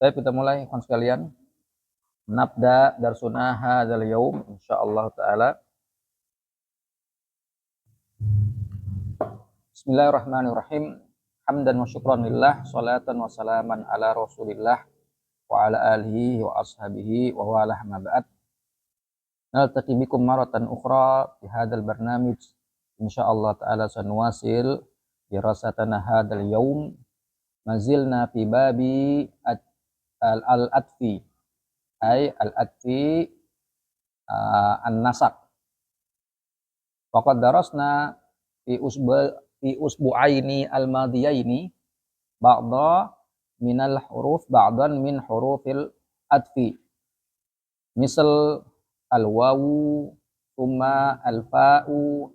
Baik, kita mulai kawan sekalian. Nabda darsuna hadzal yaum insyaallah taala. Bismillahirrahmanirrahim. Hamdan wa syukran lillah, salatan wa salaman ala Rasulillah wa ala alihi wa ashabihi wa wala ma ba'd. Naltaqi bikum maratan ukhra fi hadzal barnamij. Insyaallah taala sanuwasil dirasatana hadzal yaum. Mazilna fi babi al-atfi. Ay al-atfi an-nasaq. Faqad darasna fi usbu'aini al-madiyaini ba'da minal huruf ba'dan min hurufil atfi. Misal al-wawu, thumma al-fa'u,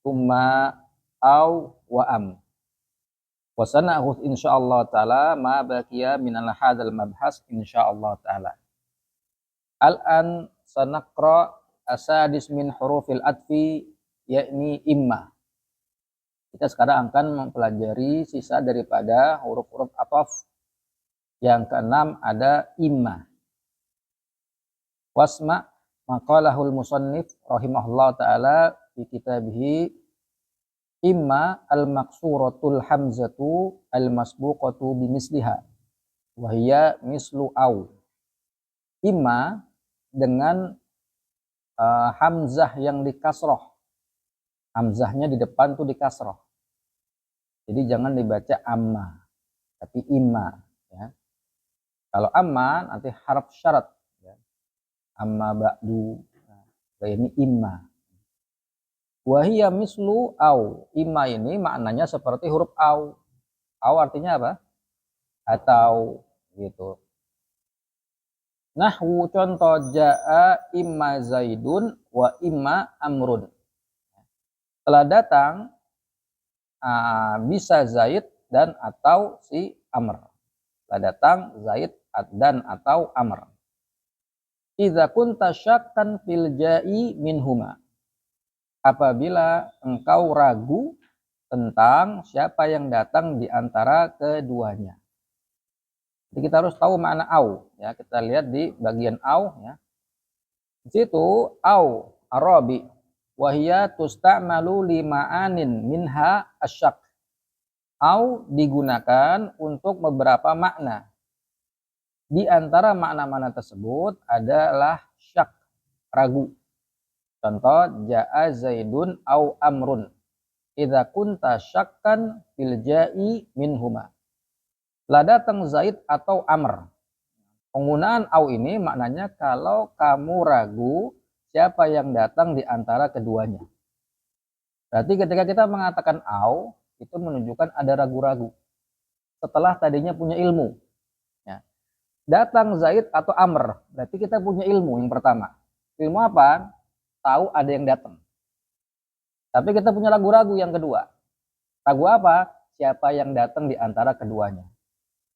thumma aw wa am. Wa sana'khudh insyaallah taala ma baqiya minal hadzal mabhas insyaallah taala. Al-an sanaqra asadis min hurufil atfi yakni imma. Kita sekarang akan mempelajari sisa daripada huruf-huruf ataf. Yang keenam ada imma. Wasma maqalahul musannif rahimahullah ta'ala fi kitabihi imma al-maqsuratul hamzatu al-masbuqatu bimisliha wa hiya mislu au. Imma dengan hamzah yang dikasroh. Hamzahnya di depan tuh dikasroh. Jadi jangan dibaca amma, tapi imma. Ya. Kalau amma nanti harf syarat. Ya. Amma ba'du. Nah, ini imma. Wahiyya mislu au. Imma ini maknanya seperti huruf au. Au artinya apa? Atau gitu. Nahwu contoh ja'a imma zaidun wa imma amrun. Telah datang bisa Zaid dan atau si Amr. Telah datang Zaid dan atau Amr. Idza kunta syakkan fil ja'i minhuma. Apabila engkau ragu tentang siapa yang datang di antara keduanya. Jadi kita harus tahu makna au, ya. Kita lihat di bagian au, ya. Di situ au arabi wahia tusta'malu lima'anin minha asyak. Au digunakan untuk beberapa makna. Di antara makna-makna tersebut adalah syak, ragu. Contoh ja'a zaidun au amrun. Idza kunta syakkan fil ja'i minhuma. Telah datang Zaid atau Amr. Penggunaan au ini maknanya kalau kamu ragu siapa yang datang di antara keduanya. Berarti ketika kita mengatakan au, itu menunjukkan ada ragu-ragu. Setelah tadinya punya ilmu. Ya. Datang Zaid atau Amr, berarti kita punya ilmu yang pertama. Ilmu apa? Tahu ada yang datang. Tapi kita punya ragu-ragu yang kedua. Ragu apa? Siapa yang datang di antara keduanya.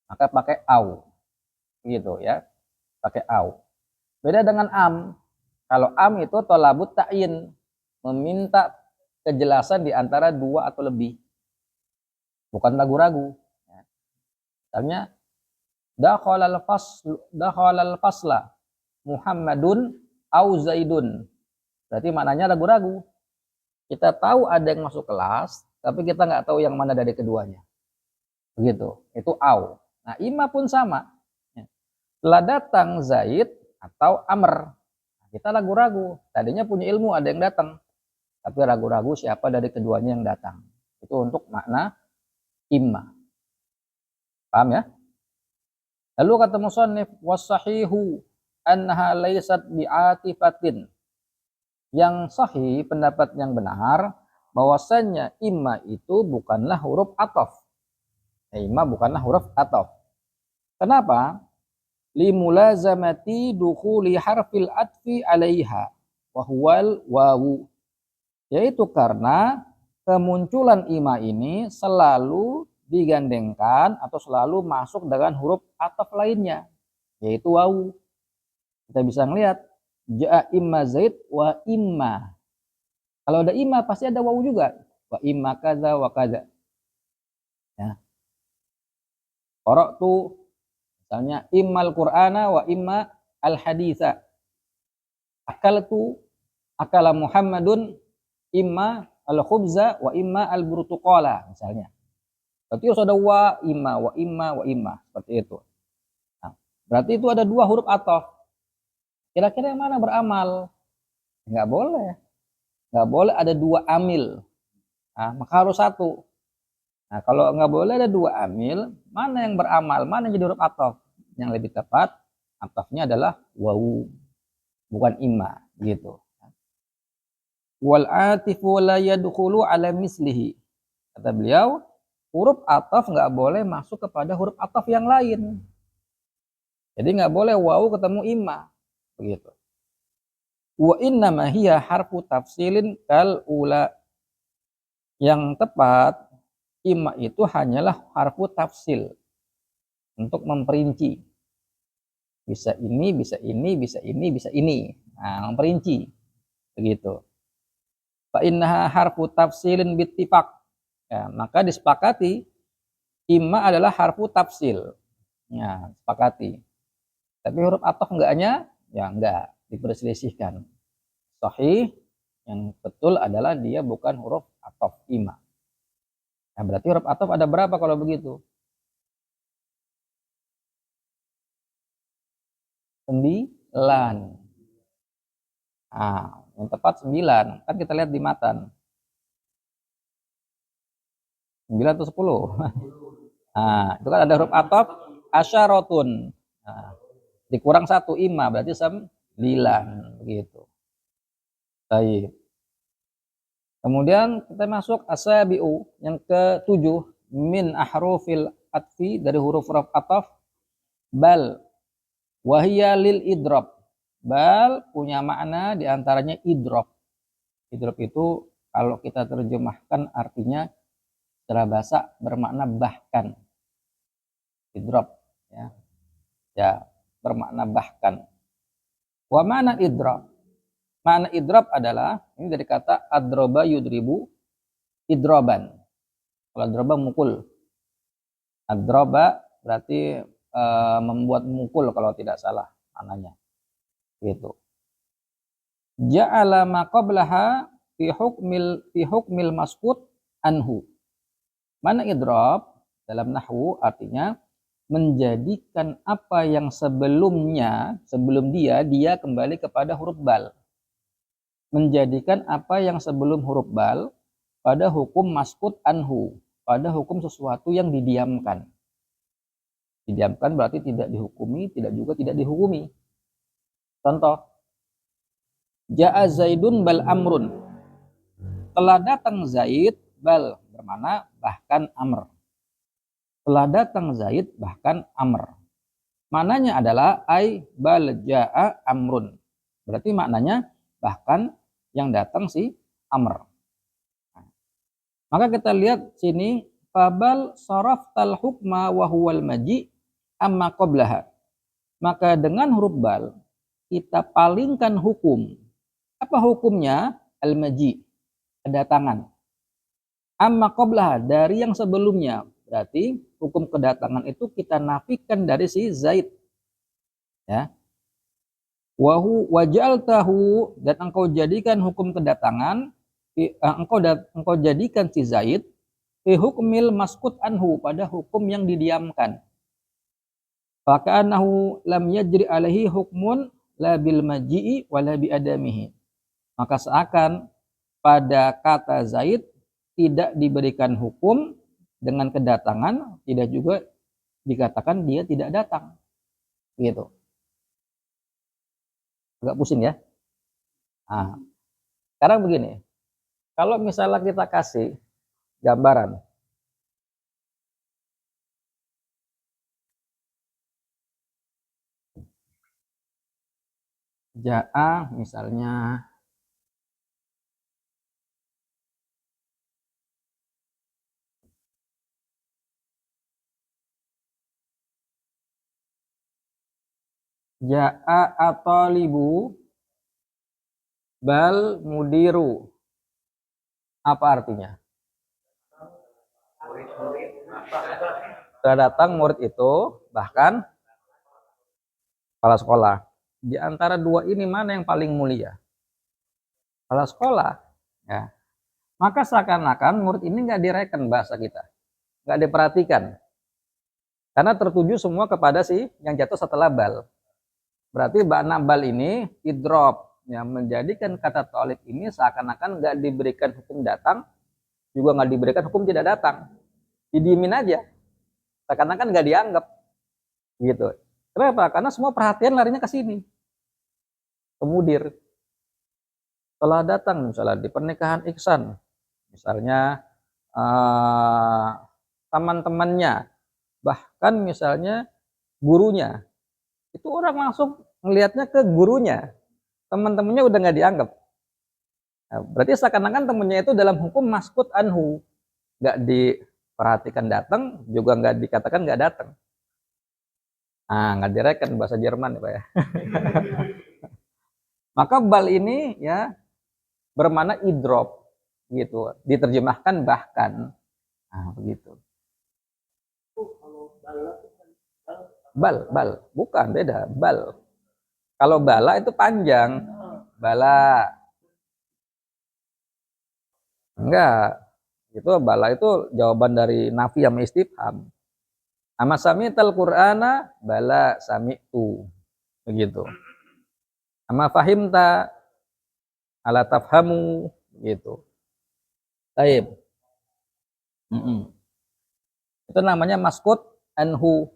Maka pakai au. Gitu ya. Pakai au. Beda dengan am. Kalau am itu tolabut ta'yin, meminta kejelasan di antara dua atau lebih. Bukan ragu-ragu. Misalnya dakhalal fasla Muhammadun au Zaidun. Berarti maknanya ragu-ragu. Kita tahu ada yang masuk kelas, tapi kita nggak tahu yang mana dari keduanya. Begitu. Itu au. Nah, imma pun sama. Telah datang Zaid atau Amr. Kita ragu-ragu. Tadinya punya ilmu ada yang datang. Tapi ragu-ragu siapa dari keduanya yang datang. Itu untuk makna imma. Paham ya? Lalu kata musannif wasahihu annaha laysat bi'atifatin. Yang sahih, pendapat yang benar, bahwasannya imma itu bukanlah huruf ataf. Imma bukanlah huruf ataf. Kenapa? Limulazamati dukhuli harfil atfi alaiha wa huwal wawu. Yaitu karena kemunculan imma ini selalu digandengkan atau selalu masuk dengan huruf ataf lainnya, yaitu wawu. Kita bisa melihat ja'a imma Zaid wa imma. Kalau ada imma pasti ada wawu juga. Wa imma kaza wa kaza. Ya. Qara'tu Misalnya immal Qur'ana wa imma al haditsa. Akala Muhammadun imma al khubza wa imma al burtuqala misalnya. Berarti harus ada wa imma seperti itu. Nah, berarti itu ada dua huruf ataf. Kira-kira yang mana beramal? Enggak boleh. Enggak boleh ada dua amil. Nah, maka harus satu. Nah, kalau nggak boleh ada dua amil, mana yang beramal, mana yang jadi huruf ataf? Yang lebih tepat, atafnya adalah wawu, bukan imma, gitu. Wal atifu la yadkhulu ala mislihi. Kata beliau, huruf ataf nggak boleh masuk kepada huruf ataf yang lain. Jadi nggak boleh wawu ketemu imma, begitu. Wa inna ma hiya harfu tafsilin kal ula. Yang tepat imma itu hanyalah harfu tafsil untuk memperinci. Bisa ini, bisa ini, bisa ini, bisa ini. Nah, memperinci. Begitu. Fa innaha harfu tafsilin bittifaq. Ya, maka disepakati imma adalah harfu tafsil. Ya, sepakati. Tapi huruf ataf enggaknya? Ya enggak, diperselisihkan. Sahih yang betul adalah dia bukan huruf ataf imma. Nah, berarti huruf ataf ada berapa kalau begitu? 9. Nah, yang tepat 9. Kan kita lihat di matan. 9 atau 10? Nah, itu kan ada huruf ataf asyarotun. Nah, dikurang 1 imma berarti 9 begitu. Baik. Kemudian kita masuk asabiu yang ke-7 min ahrufil atfi dari huruf-huruf ataf bal wahia lil idrob. Bal punya makna diantaranya idrob. Idrob itu kalau kita terjemahkan artinya secara bahasa bermakna bahkan. Idrob ya. Ya, bermakna bahkan. Wa mana idrob? Makna idrob adalah ini dari kata adroba yudribu idroban. Kalau adroba mukul. Adroba berarti membuat mukul kalau tidak salah maknanya. Gitu. Ja'ala ma qablaha fi hukmil maskut anhu. Mana idrob dalam nahwu artinya menjadikan apa yang sebelumnya, sebelum dia kembali kepada huruf bal. Menjadikan apa yang sebelum huruf bal pada hukum maskut anhu, pada hukum sesuatu yang didiamkan. Didiamkan berarti tidak dihukumi, tidak juga tidak dihukumi. Contoh, Ja'a Zaidun bal amrun. Telah datang Zaid bal bermakna bahkan amr. Telah datang Zaid bahkan amr. Maknanya adalah ai bal ja'a amrun. Berarti maknanya bahkan yang datang si amr. Maka kita lihat sini fabal saraftal hukma wa huwal maji amma qablaha. Maka dengan huruf bal kita palingkan hukum. Apa hukumnya? Al-maji, kedatangan. Amma qablaha, dari yang sebelumnya. Berarti hukum kedatangan itu kita nafikan dari si Zaid. Ya. Waj'altahu, dan engkau jadikan hukum kedatangan, engkau jadikan si Zaid fi hukmil maskut anhu, pada hukum yang didiamkan. Faka'annahu lam yajri alaihi hukmun la bil maji'i wala bi adamihi. Maka seakan pada kata Zaid tidak diberikan hukum dengan kedatangan, tidak juga dikatakan dia tidak datang. Gitu. Agak pusing ya. Nah, sekarang begini. Kalau misalnya kita kasih gambaran. Ja'a misalnya Ja'a atalibu bal mudiru. Apa artinya? Sudah datang murid itu, bahkan kepala sekolah. Di antara dua ini mana yang paling mulia? Kepala sekolah. Ya. Maka seakan-akan murid ini nggak direken bahasa kita, nggak diperhatikan. Karena tertuju semua kepada si yang jatuh setelah bal. Berarti makna bal ini idrop, yang menjadikan kata tolib ini seakan-akan nggak diberikan hukum datang, juga nggak diberikan hukum tidak datang. Didiemin aja, seakan-akan nggak dianggap. Gitu. Kenapa? Karena semua perhatian larinya ke sini. Kemudian setelah datang misalnya di pernikahan Iksan, misalnya teman-temannya, bahkan misalnya gurunya, itu orang langsung ngelihatnya ke gurunya, teman-temannya udah nggak dianggap. Nah, berarti seakan-akan temennya itu dalam hukum maskut anhu, nggak diperhatikan datang, juga nggak dikatakan nggak datang. Nah, nggak direken bahasa Jerman ya Pak ya. Maka bal ini ya bermakna idrop gitu, diterjemahkan bahkan. Nah, begitu. Bal, bukan, beda, bal. Kalau bala itu panjang, bala. Enggak, itu bala itu jawaban dari nafi sama istifham. Ama sami'tal Qur'ana, bala sami'tu. Begitu. Ama fahimta, ala tafhamu, gitu. Taib. Itu namanya maskut anhu.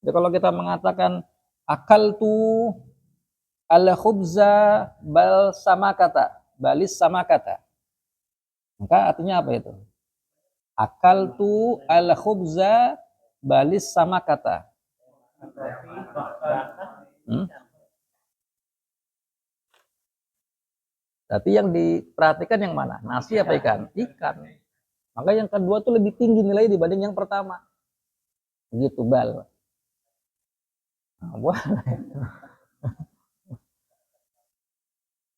Jadi kalau kita mengatakan akal tu al khubza bal sama kata, balis sama kata, maka artinya apa itu? Akal tu al khubza balis sama kata. Tapi yang diperhatikan yang mana? Nasi apa ikan? Ikan. Maka yang kedua tuh lebih tinggi nilai dibanding yang pertama. Gitu bal.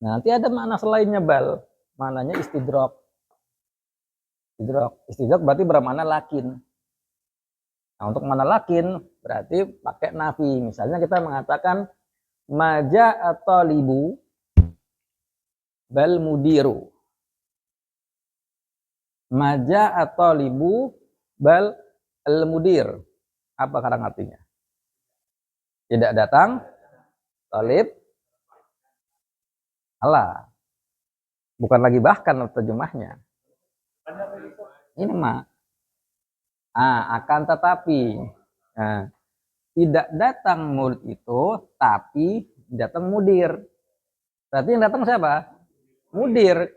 Nah, nanti ada makna selainnya bal. Maknanya istidrok. Istidrok berarti bermakna lakin. Nah, untuk makna lakin berarti pakai nafi. Misalnya kita mengatakan maja atau libu bal mudiru. Maja atau libu bal al mudir. Apa kadang artinya? Tidak datang talib Allah. Bukan lagi bahkan terjemahnya. Ini mah. Akan tetapi. Nah, tidak datang murid itu, tapi datang mudir. Berarti yang datang siapa? Mudir.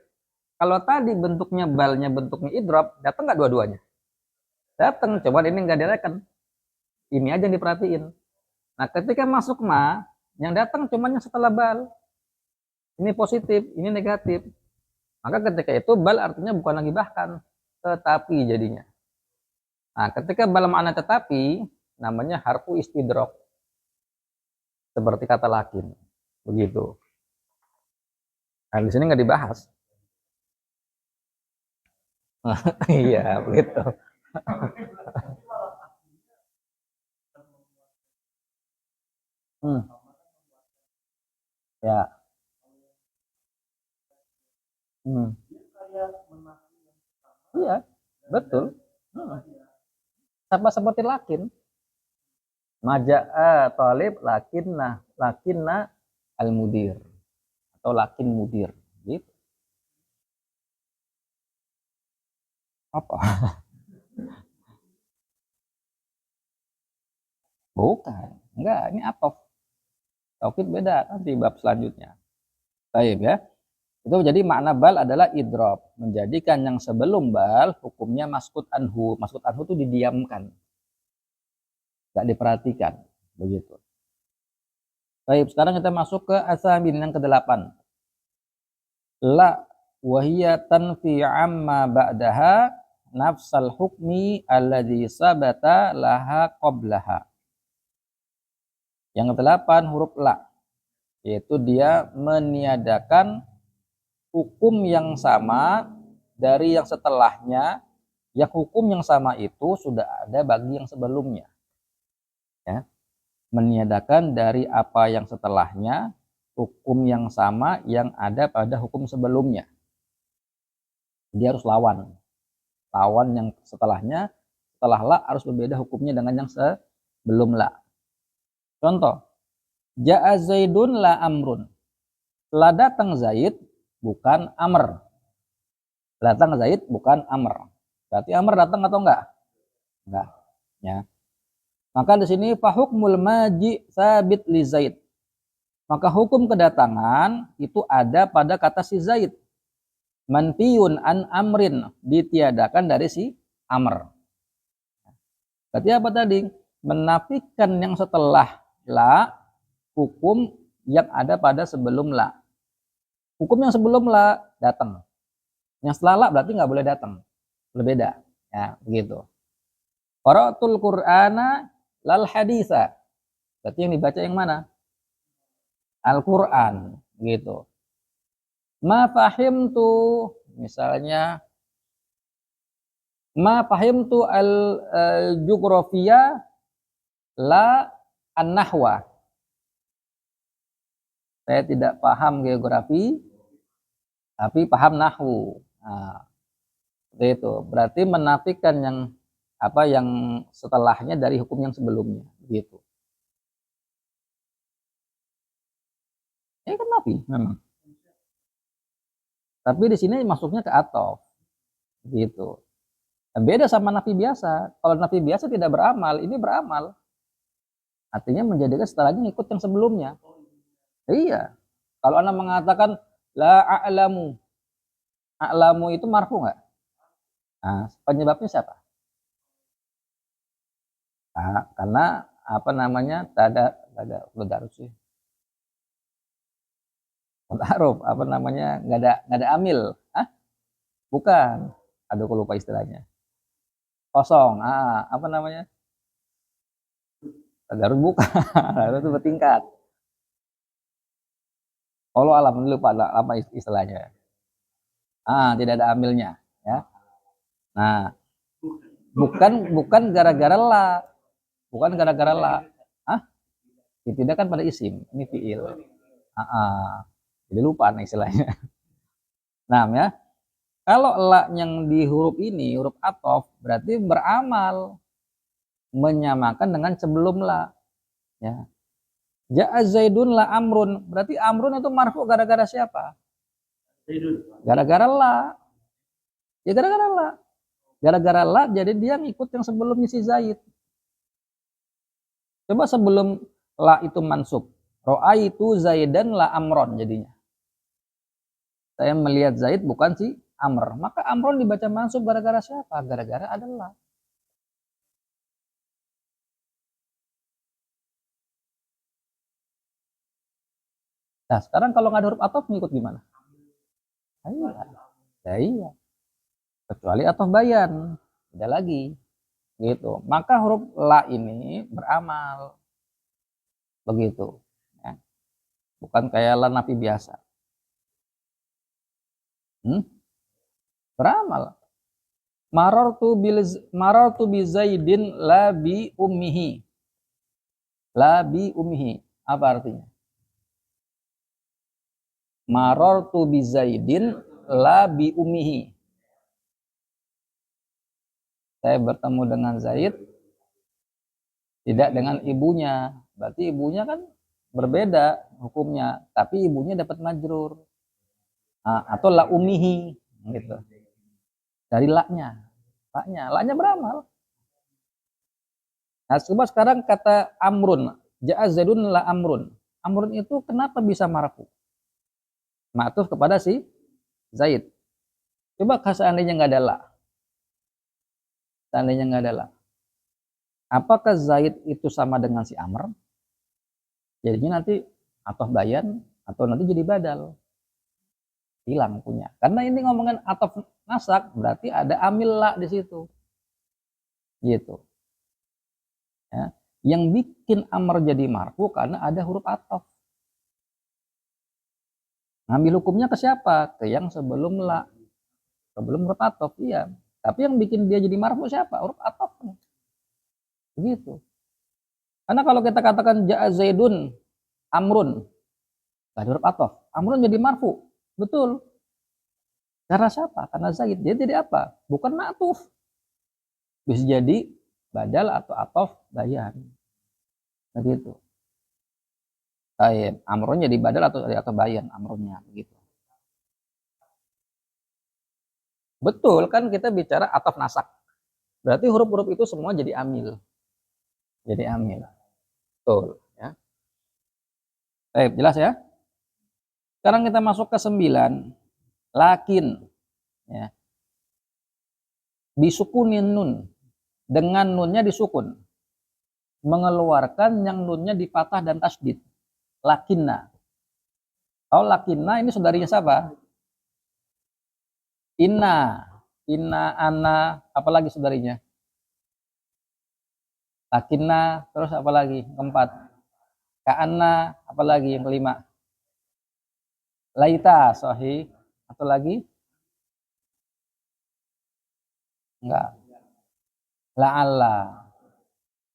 Kalau tadi bentuknya balnya bentuknya idrop, datang nggak dua-duanya? Datang, coba ini nggak direken. Ini aja yang diperhatiin. Nah, ketika masuk ma, yang datang cuma yang setelah bal. Ini positif, ini negatif. Maka ketika itu bal artinya bukan lagi bahkan, tetapi jadinya. Nah, ketika bal makna tetapi, namanya harfu istidrok. Seperti kata lakin. Begitu. Nah, di sini nggak dibahas. Iya, begitu. Ya. Iya, betul. Sama seperti lakin. Maja'a talib lakinna al-mudir. Atau lakin mudir. Gitu. Apa? Bukan. Enggak, ini atof. Taukid beda nanti bab selanjutnya. Baik ya. Itu jadi makna bal adalah idrop. Menjadikan yang sebelum bal hukumnya maskut anhu. Maskut anhu itu didiamkan. Enggak diperhatikan. Begitu. Baik, sekarang kita masuk ke asamin yang ke-8. La wahiyya tanfi amma ba'daha nafsal hukmi alladhi sabata laha qablaha. Yang ke-8 huruf la, yaitu dia meniadakan hukum yang sama dari yang setelahnya, yang hukum yang sama itu sudah ada bagi yang sebelumnya. Ya. meniadakan dari apa yang setelahnya hukum yang sama yang ada pada hukum sebelumnya. Dia harus lawan yang setelahnya, setelah la harus berbeda hukumnya dengan yang sebelum la. Contoh, ja'a Zaidun la amrun. Telah datang Zaid bukan Amr. Datang Zaid bukan Amr. Berarti Amr datang atau enggak? Enggak. Ya. Maka di sini fahukmul maji sabit li Zaid. Maka hukum kedatangan itu ada pada kata si Zaid. Manfiyun an amrin, ditiadakan dari si Amr. Berarti apa tadi? Menafikan yang setelah la hukum yang ada pada sebelum la. Hukum yang sebelum la datang. Yang setelah la berarti nggak boleh datang. Berbeda. Ya, begitu. Qara'atul Qur'ana lal haditha. Berarti yang dibaca yang mana? Al-Qur'an, gitu. Ma fahimtu, misalnya ma fahimtu al-jughrafiya la an-nahwa. Saya tidak paham geografi, tapi paham nahwu. Nah, seperti itu. Berarti menafikan yang setelahnya dari hukum yang sebelumnya, gitu. Ini kan nafi memang. Tapi di sini masuknya ke atof, gitu. Nah, beda sama nafi biasa. Kalau nafi biasa tidak beramal, ini beramal. Artinya menjadikan setelahnya ikut yang sebelumnya. Iya. Kalau Anda mengatakan la a'lamu, a'lamu itu marfu nggak? Nah, penyebabnya siapa? Nah, karena tada tadarus sih. Tadaruf, nggak ada amil. Hah? Bukan. Aduh, aku lupa istilahnya. Kosong. Tadarus bukan. Itu bertingkat. Allah alam, lupa apa istilahnya. Tidak ada amilnya, ya. Nah, bukan gara-gara la, bukan gara-gara la. Tidak kan pada isim, ini fiil. Jadi lupa istilahnya. Nah, ya. Kalau la yang di huruf ini, huruf atof, berarti beramal menyamakan dengan sebelum la. Ya. Ja'a Zaidun la amrun, berarti amrun itu marfu gara-gara siapa? Gara-gara la. Ya gara-gara la. Gara-gara la jadi dia ngikut yang sebelumnya si Zaid. Coba sebelum la itu mansub. Ro'aitu Zaidan la amron jadinya. Saya melihat Zaid bukan si Amr. Maka amron dibaca mansub gara-gara siapa? Gara-gara ada la. Nah, sekarang kalau nggak ada huruf atof ngikut gimana? Iya. Kecuali atof bayan. Tidak lagi. Gitu. Maka huruf la ini beramal. Begitu. Ya. Bukan kayak la nafi biasa. Beramal. Marartu bi Zaidin la bi ummihi. La bi ummihi. Apa artinya? Marartu bi Zaidin la bi ummihi. Saya bertemu dengan Zaid tidak dengan ibunya. Berarti ibunya kan berbeda hukumnya, tapi ibunya dapat majrur. Atau la ummihi gitu. Dari laknya beramal. Nah, coba sekarang kata amrun, ja'a Zaidun la amrun. Amrun itu kenapa bisa marfu? Ma'tuf kepada si Zaid. Coba seandainya nggak ada la. Seandainya nggak ada la. Apakah Zaid itu sama dengan si Amr? Jadinya nanti atof bayan atau nanti jadi badal. Hilang punya. Karena ini ngomongin atof nasak, berarti ada amil la di situ. Gitu. Ya. Yang bikin Amr jadi marfu karena ada huruf atof. Ngambil hukumnya ke siapa? Ke yang sebelum la. Sebelum huruf atof, iya. Tapi yang bikin dia jadi marfu siapa? Huruf atof. Begitu. Karena kalau kita katakan ja'a Zaidun Amrun, gak ada huruf ataf. Amrun jadi marfu. Betul. Karena siapa? Karena Zaid. Dia jadi apa? Bukan ma'tuf. Bisa jadi badal atau ataf bayan. Begitu. Baik. Amrun jadi badal atau bayan amrunnya begitu. Betul kan kita bicara ataf nasak. Berarti huruf-huruf itu semua jadi amil. Jadi amil. Betul ya. Baik, jelas ya? Sekarang kita masuk ke 9. Lakin ya. Disukunin nun. Dengan nunnya disukun. Mengeluarkan yang nunnya dipatah dan tasdid. Lakinna. Kalau lakinna ini saudarinya siapa? Inna. Inna, ana, apalagi saudarinya? Lakinna, terus apa lagi? Keempat. Ka'anna, apalagi yang kelima? Laita, sahih. Atau lagi? Enggak. La'alla.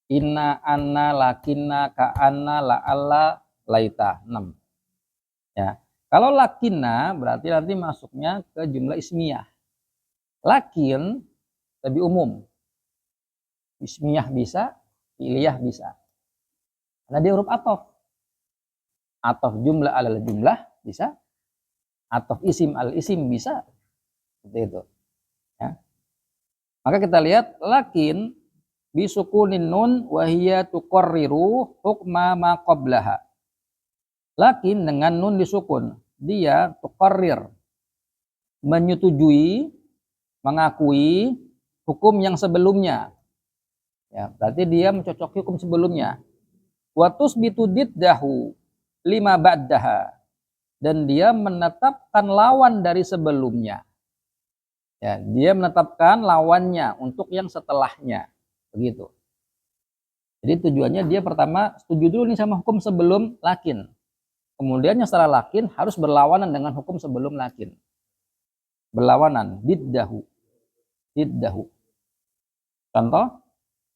Inna, anna, lakinna, ka'anna, la'alla, laita. 6. Ya. Kalau lakinna berarti nanti masuknya ke jumlah ismiyah. Lakin lebih umum. Ismiyah bisa, iliyah bisa. Karena dia huruf ataf. Ataf jumlah alal jumlah bisa. Ataf isim al isim bisa. Seperti itu. Ya. Maka kita lihat lakin bisukunin nun wahiyya tuqarriru hukma ma qablaha. Lakin dengan nun disukun, dia tuqarrir, menyetujui, mengakui hukum yang sebelumnya. Ya, berarti dia mencocoki hukum sebelumnya. Wa tusbitu diddahu lima ba'daha, dan dia menetapkan lawan dari sebelumnya. Ya, dia menetapkan lawannya untuk yang setelahnya. Begitu. Jadi tujuannya dia pertama setuju dulu nih sama hukum sebelum lakin. Kemudian yang setelah lakin harus berlawanan dengan hukum sebelum lakin. Berlawanan, diddahu. Diddahu. Contoh,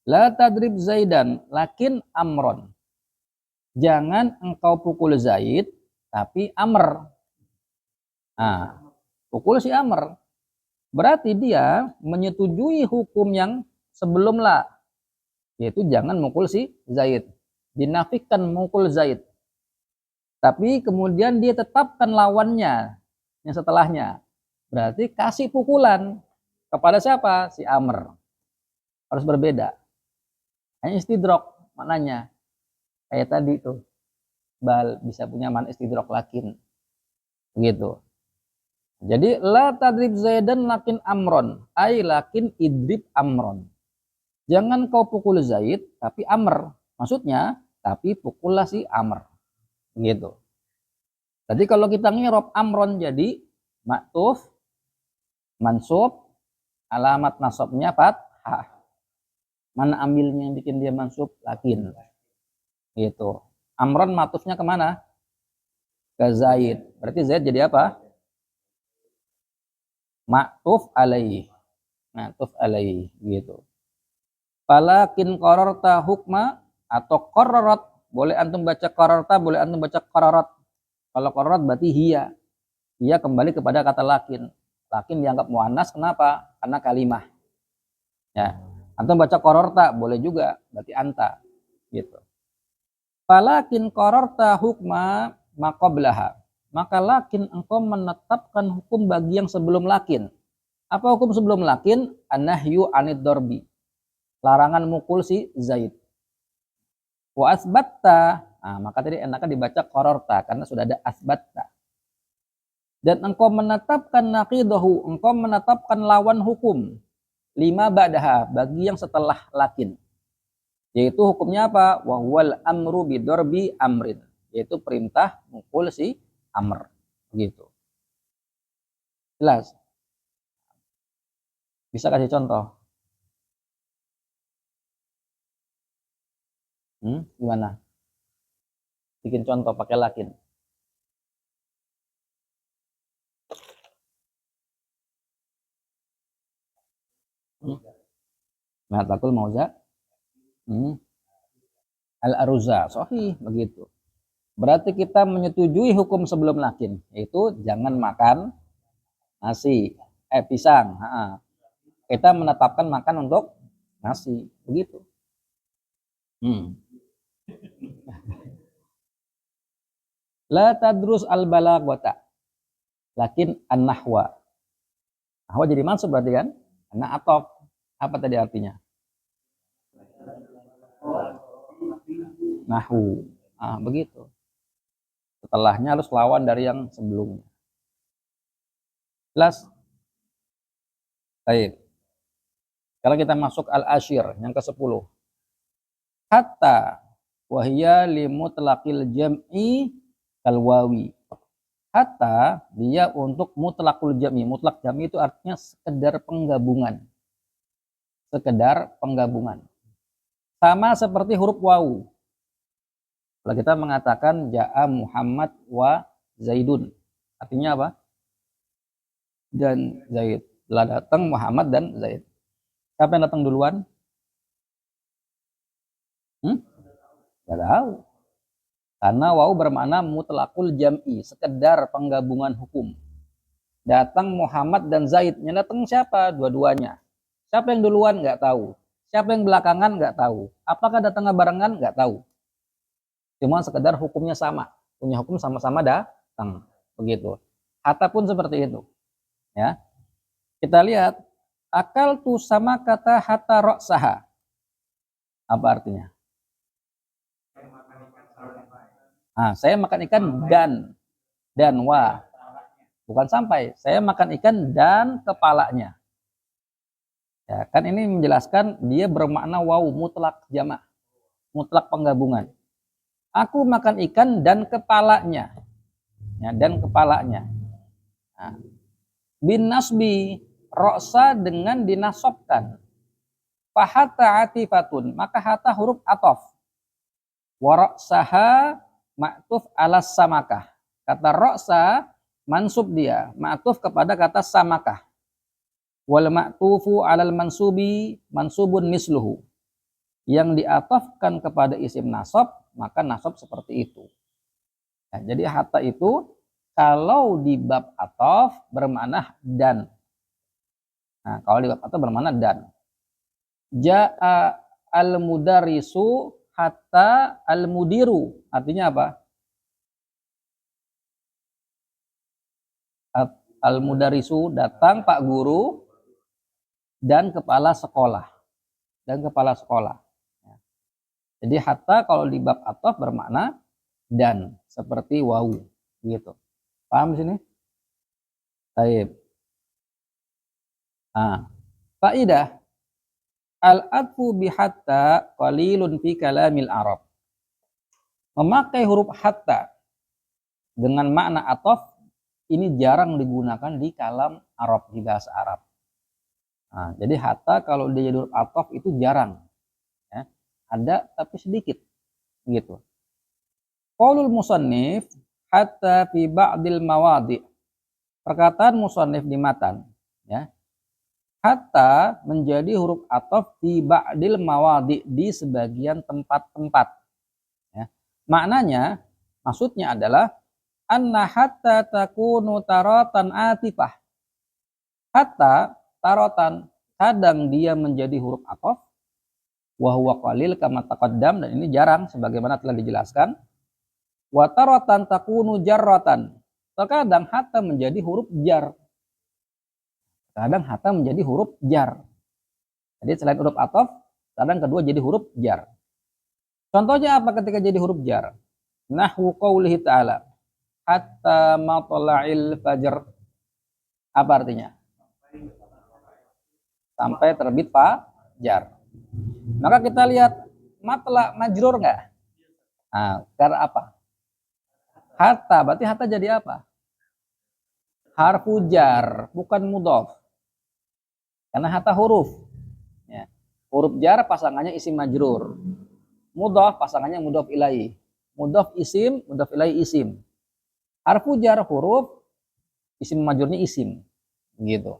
la tadrib Zaidan lakin Amron. Jangan engkau pukul Zaid tapi Amr. Nah, pukul si Amr. Berarti dia menyetujui hukum yang sebelum la, yaitu jangan mukul si Zaid. Dinafikan mukul Zaid. Tapi kemudian dia tetapkan lawannya yang setelahnya. Berarti kasih pukulan kepada siapa? Si Amr. Harus berbeda. Hanya istidrok maknanya. Kayak tadi tuh. Bal bisa punya man istidrok lakin. Begitu. Jadi la tadrib Zaidan lakin Amron. Ay lakin idrib Amron. Jangan kau pukul Zaid tapi Amr. Maksudnya tapi pukullah si Amr. Begitu. Jadi kalau kita ngirob Amron jadi maktuf, mansub, alamat nasabnya fathah. Mana ambilnya yang bikin dia mansub? Lakin. Gitu. Amron matufnya kemana? Ke Zaid. Berarti Zaid jadi apa? Ma'tuf alaih. Ma'tuf alaih. Gitu. Falakin qararta hukma atau qararat. Boleh antum baca qararta, boleh antum baca qararat. Kalau qararat berarti hiya. Hiya kembali kepada kata lakin. Lakin dianggap muannas, kenapa? Karena kalimah. Ya. Antum baca qararta, boleh juga. Berarti anta. Gitu. Falakin qararta hukma maqablaha. Maka lakin engkau menetapkan hukum bagi yang sebelum lakin. Apa hukum sebelum lakin? An-nahyu anid darbi. Larangan mukul si Zaid. Wa asbatta. Nah, maka tadi enaknya dibaca qararta karena sudah ada asbatta. Dan engkau menetapkan naqidahu, engkau menetapkan lawan hukum. Lima ba'daha, bagi yang setelah lakin. Yaitu hukumnya apa? Wa huwal amru bidorbi amrin. Yaitu perintah mukul si Amr. Begitu. Jelas? Bisa kasih contoh? Gimana? Bikin contoh pakai lakin. Nah, takul mau za? Al-Aruza, sahih begitu. Berarti kita menyetujui hukum sebelum lakin, yaitu jangan makan nasi, pisang. Kita menetapkan makan untuk nasi, begitu. La tadrus al-balaghata, lakin an-nahwa. Nahwa jadi mansub berarti kan? Karena atof. Apa tadi artinya? Nahwu. Begitu. Setelahnya harus lawan dari yang sebelumnya. Jelas? Baik. Sekarang kita masuk al-ashir, yang ke-10. Hatta wahya limutlaqil jam'i kalwawi. Hatta dia untuk mutlaqul jam'i. Mutlaq jam'i itu artinya sekedar penggabungan. Sekedar penggabungan. Sama seperti huruf wawu. Kalau kita mengatakan ja'a Muhammad wa Zaidun. Artinya apa? Dan Zaid. Telah datang Muhammad dan Zaid. Siapa yang datang duluan? Gak tahu. Karena wawu bermakna mutlaqul jam'i, sekedar penggabungan hukum. Datang Muhammad dan Zaid. Yang datang siapa? Dua-duanya. Siapa yang duluan? Gak tahu. Siapa yang belakangan? Gak tahu. Apakah datangnya barengan? Gak tahu. Cuma sekedar hukumnya sama. Punya hukum sama-sama datang. Begitu. Hatta pun seperti itu. Ya. Kita lihat. Akal tu sama kata hatta roksaha. Apa artinya? Saya makan ikan dan wa. Bukan sampai. Saya makan ikan dan kepalanya. Ya, kan ini menjelaskan dia bermakna wawu mutlak jamak. Mutlak penggabungan. Aku makan ikan dan kepalanya. Ya, dan kepalanya. Bin nasbi roksa dengan dinasobkan. Fahata atifatun. Maka hata huruf atof. Waroksaha ma'tuf alas samakah. Kata roksa mansub dia. Ma'tuf kepada kata samakah. Wal ma'tufu alal mansubi mansubun misluhu. Yang diatofkan kepada isim nasab, maka nasab seperti itu. Nah, jadi hatta itu kalau di bab atof bermakna dan. Nah, kalau di bab atof bermakna dan. Ja'a al-mudarisu hatta al-mudiru. Artinya apa? Al-mudarisu datang Pak Guru dan kepala sekolah. Jadi hatta kalau di bab atof bermakna dan, seperti wawu gitu. Paham sini? Baik. Faidah al-atfu bi hatta qalilun fi kalamil Arab. Memakai huruf hatta dengan makna atof ini jarang digunakan di kalam Arab, di bahasa Arab. Jadi hatta kalau dia jadi huruf atof itu jarang. Ya. Ada tapi sedikit gitu. Qaulul musannif hatta fi ba'dil mawadi'. Perkataan musannif di matan, ya. Hatta menjadi huruf atof fi ba'dil mawadi' di sebagian tempat-tempat. Ya. Maknanya, maksudnya adalah anna hatta takunu taratan atifah. Hatta taratan kadang dia menjadi huruf atof wa huwa qalil kama taqaddam, dan ini jarang sebagaimana telah dijelaskan. Wa taratan takunu jarratan. Terkadang hatta menjadi huruf jar. Kadang hatta menjadi huruf jar. Jadi selain huruf atof, kadang kedua jadi huruf jar. Contohnya apa ketika jadi huruf jar? Nahwu qaulihi ta'ala hatta matla'il fajr. Apa artinya? Sampai terbit fajar. Maka kita lihat matla majrur enggak? Karena apa? Hatta, berarti hatta jadi apa? Harfu jar, bukan mudhof. Karena hatta huruf. Ya. Huruf jar pasangannya isim majrur. Mudhof pasangannya mudhof ilaih. Mudhof isim, mudhof ilaih isim. Harfu jar huruf, isim majrurnya isim. Gitu.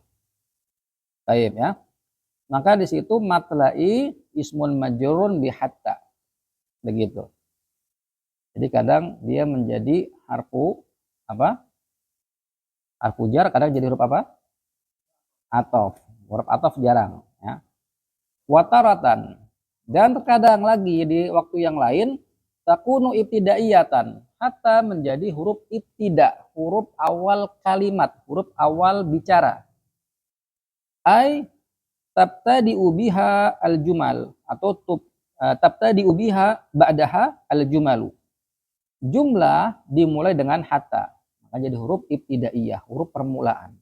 Baik ya. Maka di situ matla'i ismun majrurun bi hatta. begitu. Jadi kadang dia menjadi harfu apa? Harfu jar, kadang jadi huruf apa? Atof. Huruf atof jarang, ya. Wataratan, dan terkadang lagi di waktu yang lain takunu ibtidaiyatan, hatta menjadi huruf ibtida, huruf awal kalimat, huruf awal bicara. Ai tabtadi biha al-jumal, atau tabtadi biha ba'daha al-jumalu. Jumlah dimulai dengan hatta, maka jadi huruf ibtidaiyah, huruf permulaan.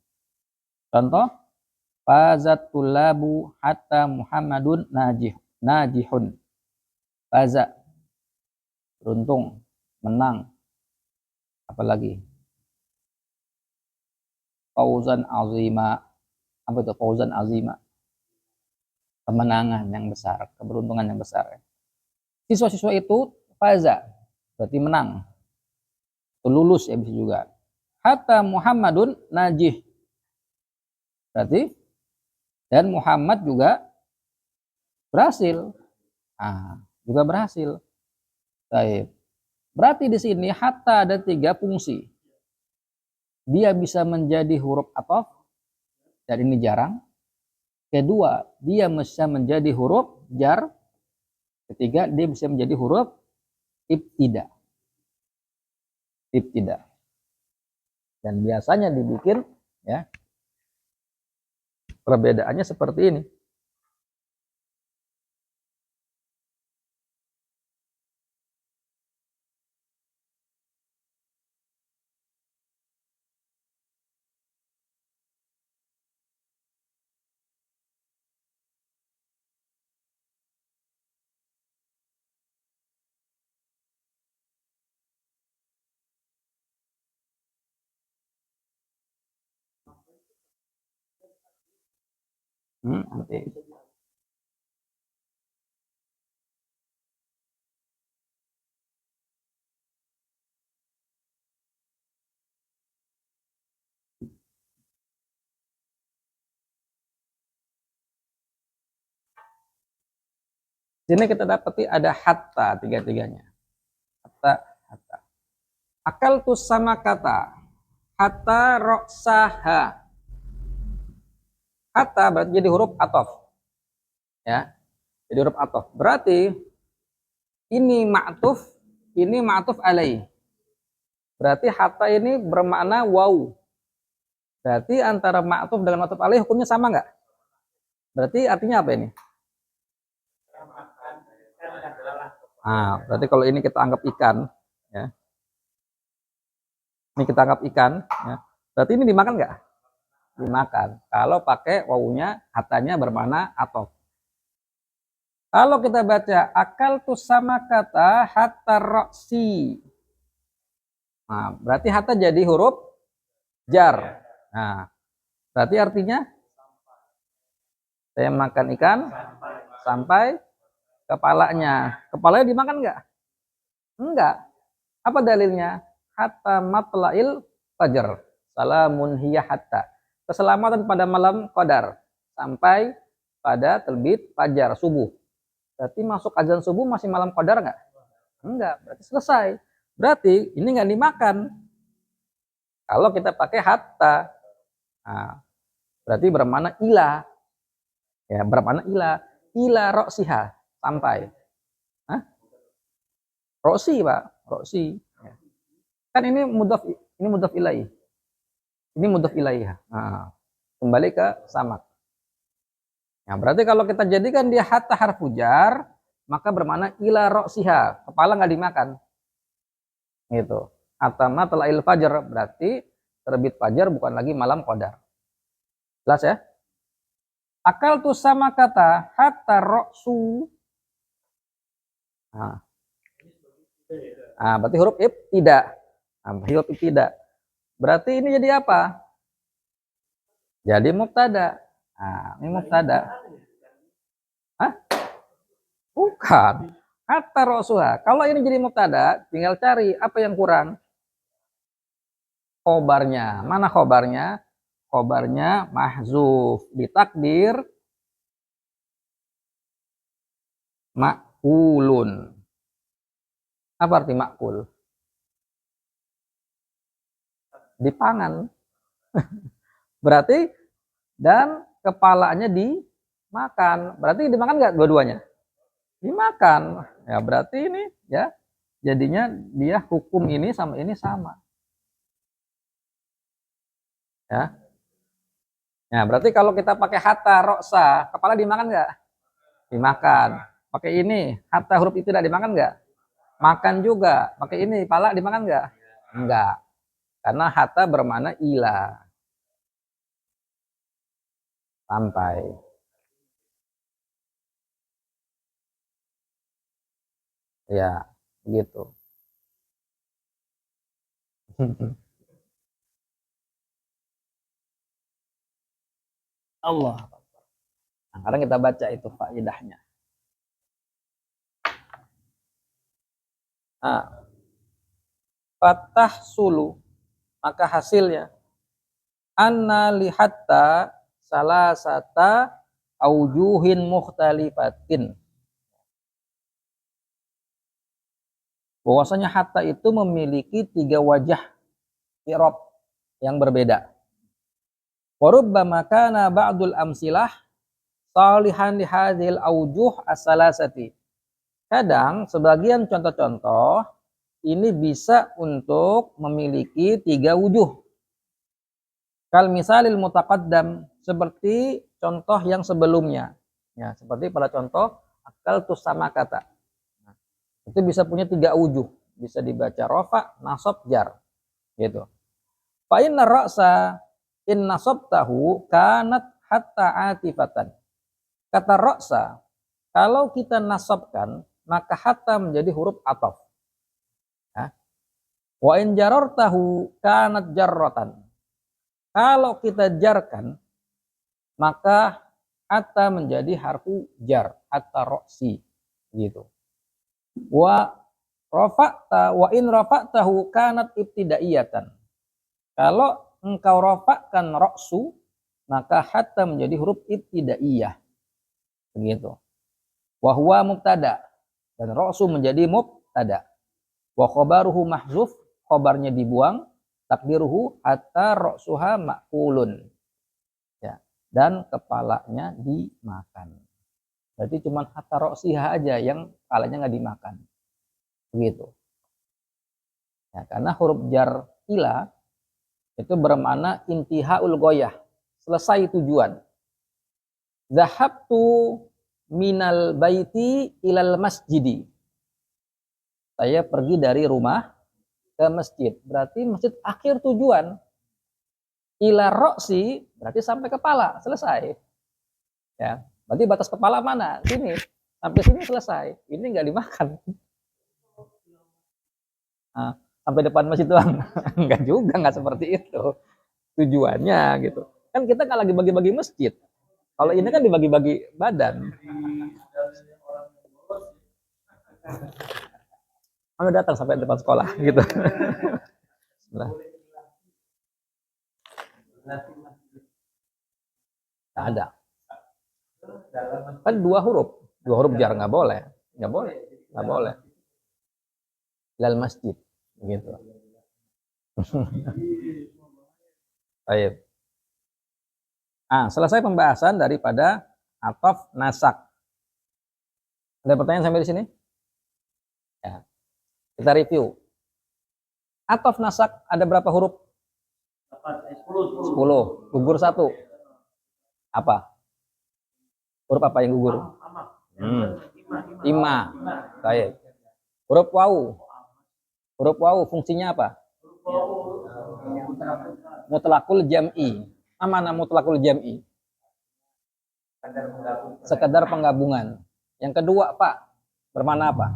Contoh, fazat tulabu hatta Muhammadun najihun. Faza, beruntung, menang. Apalagi? Fauzan azima. Apa itu fauzan azima? Kemenangan yang besar, keberuntungan yang besar. Siswa-siswa itu faza, berarti menang. Lulus ya bisa juga. Hatta Muhammadun najih, berarti dan Muhammad juga berhasil. Juga berhasil. Baik. Berarti di sini hatta ada 3 fungsi. Dia bisa menjadi huruf atof, dan ini jarang. Kedua, dia bisa menjadi huruf jar. Ketiga, dia bisa menjadi huruf ibtida. Ibtida. Dan biasanya dibikin, ya, perbedaannya seperti ini. Nanti. Sini kita dapati ada hatta, tiga-tiganya. Hatta. Akal tu sama kata. Hatta roksaha. Hatta berarti jadi huruf atof. Ya. Jadi huruf atof. Berarti ini ma'tuf alaih. Berarti hatta ini bermakna waw. Berarti antara ma'tuf dengan ma'tuf alaih hukumnya sama nggak? Berarti artinya apa ini? Berarti kalau ini kita anggap ikan, ya. Ini kita anggap ikan, ya. Berarti ini dimakan nggak? Dimakan. Kalau pakai wawunya, hatanya bermakna atof. Kalau kita baca akal tu sama kata hatta roksi. Berarti hatta jadi huruf jar. Berarti artinya saya makan ikan sampai kepalanya. Kepalanya dimakan nggak? Enggak. Apa dalilnya? Hatta matla'il fajar. Salamun hiya hatta. Keselamatan pada malam qadar. Sampai pada terbit fajar, subuh. Berarti masuk azan subuh masih malam qadar nggak? Enggak. Berarti selesai. Berarti ini nggak dimakan. Kalau kita pakai hatta. Berarti bermakna ila. Ya, bermakna ila. Ila roksiha. Sampai. Roksi, Pak. Roksi. Kan ini mudhaf ilaih. Ini mudhaf ilaih. Kembali ke samak. Berarti kalau kita jadikan dia hatta harfu jar, maka bermakna ila roksiha. Kepala nggak dimakan. Gitu. Hatta matla'il fajar, berarti terbit fajar bukan lagi malam qadar. Jelas ya? Akal tuh sama kata hatta roksu. Berarti huruf tidak. Huruf tidak. Berarti ini jadi apa? Jadi mubtada. Ini mubtada. Bukan. Hatta roksuha. Kalau ini jadi mubtada, tinggal cari apa yang kurang. Khobarnya. Mana khobarnya? Khobarnya mahzuf. Ditakdir ma'ulun. Apa arti makul? Dipangan. Berarti dan kepalanya dimakan. Berarti dimakan nggak dua-duanya? Dimakan. Ya berarti ini ya jadinya dia hukum ini sama. Ya. Nah, berarti kalau kita pakai hatta roksa, kepala dimakan nggak? Dimakan. Pakai ini, hatta huruf itu tidak dimakan nggak? Makan juga. Pakai ini, pala dimakan nggak? Enggak. Karena hatta bermakna ila. Sampai. Ya, gitu. Allah. Nah, sekarang kita baca itu faedahnya. Nah, fatah sulu, maka hasilnya anna lihatta salasata aujuhin mukhtalifatin. Bahwasanya hatta itu memiliki 3 wajah i'rab yang berbeda. Warubbama kana ba'dul amsilah salihan li hadhil aujuh as-salasati. Kadang sebagian contoh-contoh ini bisa untuk memiliki 3 wujuh. Kal misalil mutaqaddam, seperti contoh yang sebelumnya. Ya, seperti pada contoh akal tus sama kata. Nah, itu bisa punya 3 wujuh. Bisa dibaca rofa, nasab, jar. Gitu. Fa inna ra'sa in nasabtahu kanat hatta atifatan. Kata ra'sa, kalau kita nasabkan, maka hatta menjadi huruf ataf. Ya. Wa in jarartahu kanat jarratan. Kalau kita jarkan, maka hatta menjadi harfu jar, hatta roksi, gitu. Wa rafa'ta wa in rafa'tahu kanat ibtidaiyatan. Kalau engkau rafa'kan roksu, maka hatta menjadi huruf ibtidaiyah, begitu. Wa huwa mubtada, dan roksu menjadi mubtada. Wa khabaruhu mahzuf, khabarnya dibuang, takdiruhu hatta roksuha ma'kulun. Ya, dan kepalanya dimakan. Berarti cuma hatta roksiha aja yang kepalanya nggak dimakan. Begitu. Ya, karena huruf jar ila itu bermakna intihaul goyah, selesai tujuan. Zahabtu minal baiti ilal masjidi. Saya pergi dari rumah ke masjid. Berarti masjid akhir tujuan. Ila roksi berarti sampai kepala, selesai. Ya, berarti batas kepala mana? Sini. Sampai sini selesai. Ini nggak dimakan. Nah, sampai depan masjid doang. Enggak juga, nggak seperti itu. Tujuannya gitu. Kan kita nggak lagi bagi-bagi masjid. Kalau ini kan dibagi-bagi badan. Mana datang sampai depan sekolah gitu. Nah, nggak ada. Kan 2 huruf jar nggak boleh. Ilal masjid, gitu. Baik. Selesai pembahasan daripada ataf nasak. Ada pertanyaan sampai di sini? Ya. Kita review. Ataf nasak ada berapa huruf? 10. Gugur 1. Apa? Huruf apa yang gugur? Ima. Baik. Huruf wawu. Huruf wawu fungsinya apa? Mutlaqul jam'i. Mana mutlaqul jam'i? Sekedar penggabungan. Yang kedua, Pak, bermana apa?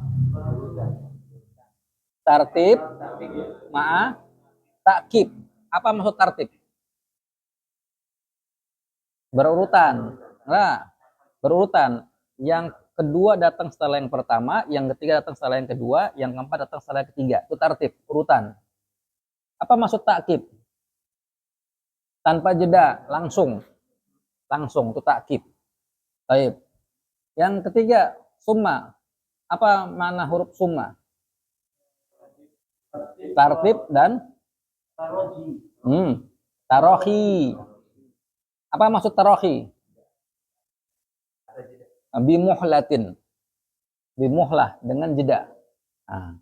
Tartib, ma'a, takkib. Apa maksud tartib? Berurutan. Nah, berurutan. Yang kedua datang setelah yang pertama, yang ketiga datang setelah yang kedua, yang keempat datang setelah yang ketiga. Itu tartib, urutan. Apa maksud takkib? Tanpa jeda, langsung. Langsung, itu takkib. Baik. Yang ketiga, summa. Apa makna huruf summa? tartib dan tarohi. Apa maksud tarohi? Bimuhlatin. Bimuhlah, dengan jeda. Nah.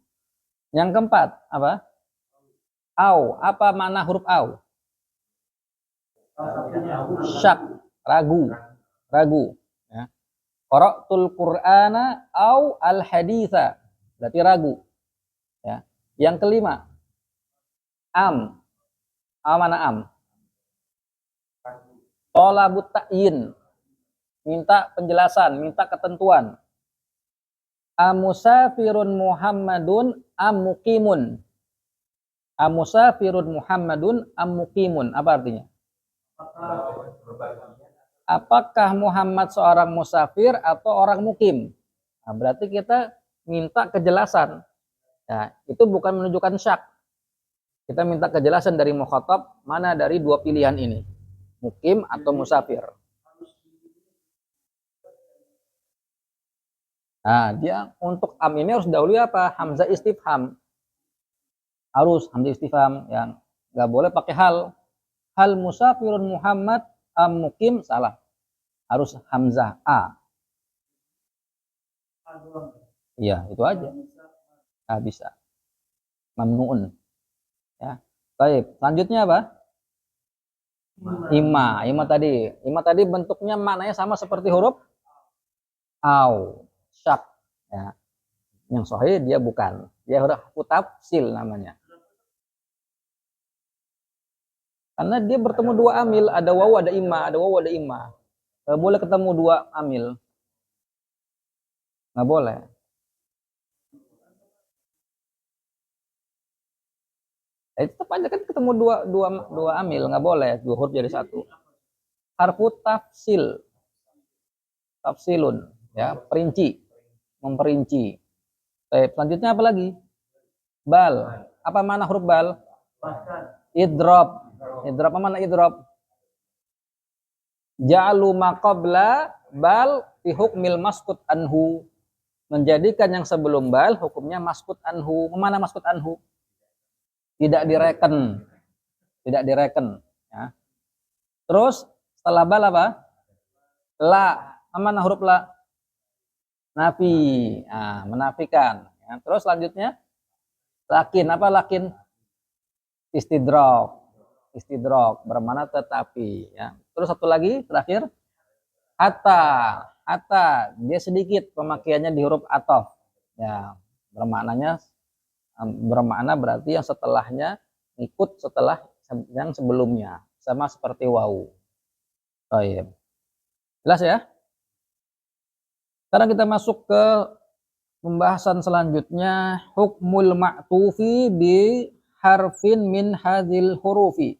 Yang keempat, apa? Au. Apa makna huruf au? Syak, ragu. Ragu. Ya. Qara'tul Qur'ana au al-haditha. Berarti ragu. Ya. Yang kelima, am. Mana am? Tolabut ta'yin. Minta penjelasan, minta ketentuan. Amusafirun Muhammadun amukimun. Amusafirun Muhammadun amukimun. Apa artinya? Apakah Muhammad seorang musafir atau orang mukim? Nah, berarti kita minta kejelasan. Nah, itu bukan menunjukkan syak. Kita minta kejelasan dari mukhatab mana dari dua pilihan ini. Mukim atau musafir. Nah, dia untuk am ini harus dahului apa? Hamzah istifham. Harus hamzah istifham, yang nggak boleh pakai hal. Hal musafirun Muhammad am mukim, salah. Harus hamzah a. Iya, itu aja. Nah, bisa. Mamnuun. Ya. Baik, selanjutnya apa? Ima. Ima tadi bentuknya maknanya sama seperti huruf au. Syak, ya. Yang sahih dia bukan, dia huruf tafsil namanya, karena dia bertemu dua amil, ada waw ada imma, ada waw ada imma. Nggak boleh ketemu dua amil, nggak boleh. Tetap aja kan ketemu dua amil, nggak boleh dua huruf jadi satu. Harfu tafsil, tafsilun, ya, perinci, memperinci. Selanjutnya apa lagi? Bal. Apa mana huruf bal? Idrob. Idrob apa mana idrob? Ja'alu maqabla bal fi hukmil maskut anhu. Menjadikan yang sebelum bal hukumnya maskut anhu. Mana maskut anhu? Tidak direken. Tidak direken. Ya. Terus setelah bal apa? La. Mana huruf la? Nafi. Nah, menafikan. Ya. Terus selanjutnya lakin. Apa lakin? Istidrok. Istidrok bermakna tetapi. Ya. Terus satu lagi terakhir, hatta dia sedikit pemakaiannya di huruf atof. Ya, bermakna berarti yang setelahnya ikut setelah yang sebelumnya, sama seperti wau. Baik. Jelas ya? Sekarang kita masuk ke pembahasan selanjutnya, hukmul ma'tufi bi harfin min hadhil hurufi.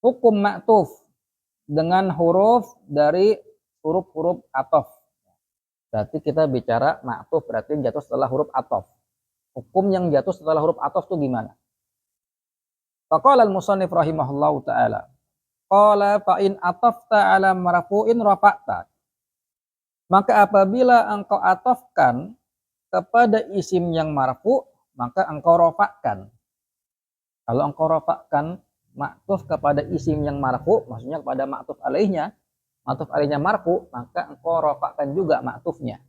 Hukum ma'tuf dengan huruf dari huruf-huruf atof. Berarti kita bicara ma'tuf berarti jatuh setelah huruf atof. Hukum yang jatuh setelah huruf atof itu gimana? Faqala al-musannif rahimahullahu ta'ala. Qala fa in atafta ala marfu'in rafa'ta. Maka apabila engkau atofkan kepada isim yang marfu, maka engkau rafa'kan. Kalau engkau rafa'kan ma'tuf kepada isim yang marfu, maksudnya kepada ma'tuf alaihnya marfu, maka engkau rafa'kan juga ma'tufnya.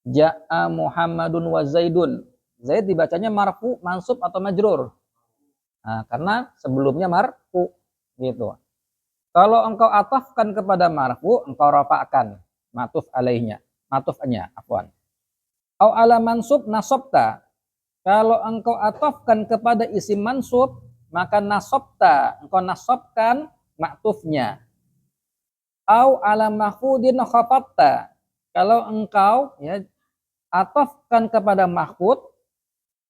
Ja'a Muhammadun wa Zaidun. Zaid dibacanya marfu, mansub atau majrur. Nah, karena sebelumnya marfu gitu. Kalau engkau atafkan kepada marfu, engkau rafa'kan ma'tuf alaihnya, ma'tufnya, afwan. Au ala mansub nasabta. Kalau engkau atafkan kepada isim mansub, maka nasabta, engkau nasabkan ma'tufnya. Au ala mahfudin khafatta. Kalau engkau ya atafkan kepada mahfud,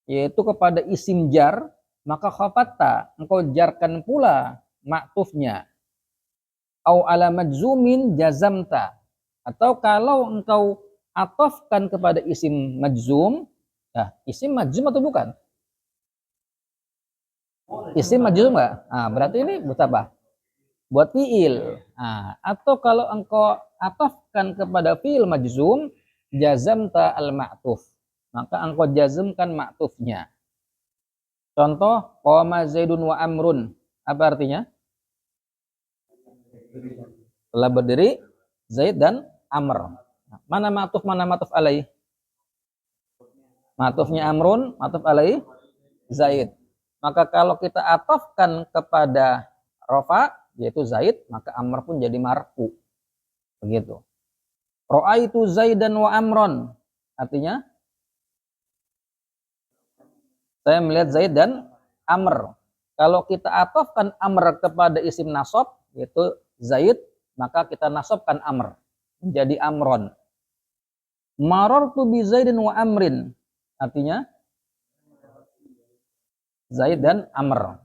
yaitu kepada isim jar, maka khafatta, engkau jarkan pula ma'tufnya. Au ala majzumin jazamta. Atau kalau engkau atafkan kepada isim majzum, nah, isim majzum atau bukan? Isim majzum enggak? Nah, berarti ini buat apa? Buat fiil. Nah, atau kalau engkau atafkan kepada fiil majzum, jazamta al-ma'tuf. Maka engkau jazmkan ma'tufnya. Contoh qama Zaidun wa Amrun. Apa artinya? Telah berdiri Zaid dan Amr. Mana ma'tuf alaih? Ma'tufnya Amrun, ma'tuf alaih Zaid. Maka kalau kita atofkan kepada rofa, yaitu Zaid, maka Amr pun jadi marfu. Begitu. Ra'aitu Zaidan wa Amron. Artinya, saya melihat Zaid dan Amr. Kalau kita atofkan Amr kepada isim nasab, yaitu Zaid, maka kita nasabkan Amr. Menjadi Amron. Marartu bi Zaidin wa Amrin. Artinya, Zaid dan Amr.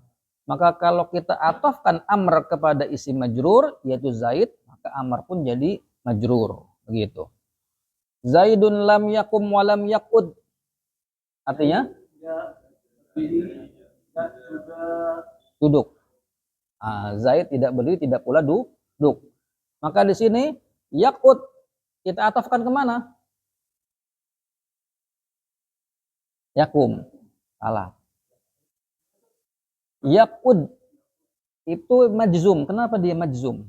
Maka kalau kita atofkan Amr kepada isim majrur, yaitu Zaid, maka Amr pun jadi majrur. Begitu. Zaidun lam yakum wa lam yakud. Artinya? Duduk. Zaid tidak berdiri, tidak pula duduk. Maka di sini, yakud, kita atofkan kemana? Yakum. Salah. Yakud itu majzum. Kenapa dia majzum?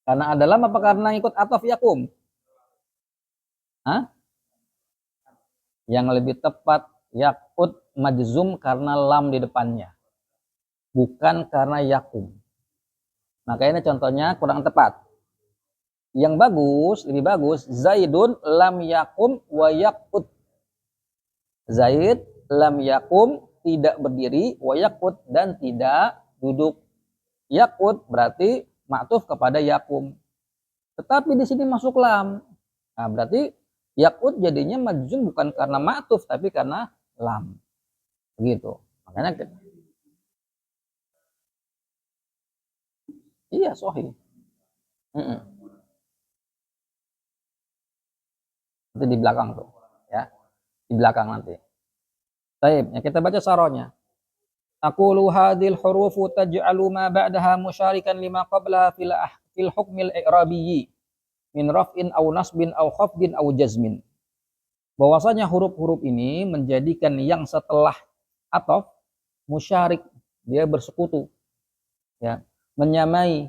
Karena ada lam apa karena ikut atof yakum? Hah? Yang lebih tepat yakud majzum karena lam di depannya. Bukan karena yakum. Maka ini contohnya kurang tepat. Yang bagus, lebih bagus, Zaidun lam yakum wa yakud. Zaid lam yakum, tidak berdiri, wa yakud, dan tidak duduk. Yakud berarti ma'tuf kepada yakum. Tetapi di sini masuk lam. Nah, berarti yakud jadinya majzum bukan karena ma'tuf, tapi karena lam. Begitu. Makanya iya, sahih. Nanti di belakang tuh, ya. Di belakang nanti. Baik, ya kita baca saronya. Aqulu hadhil hurufu taj'alu ma ba'daha musyarikan lima qablaha fil hukmil i'rabiyyi min raf'in aw nasbin aw khafdin aw jazmin. Bahwasanya huruf-huruf ini menjadikan yang setelah atof musyarik, dia bersekutu, ya, menyamai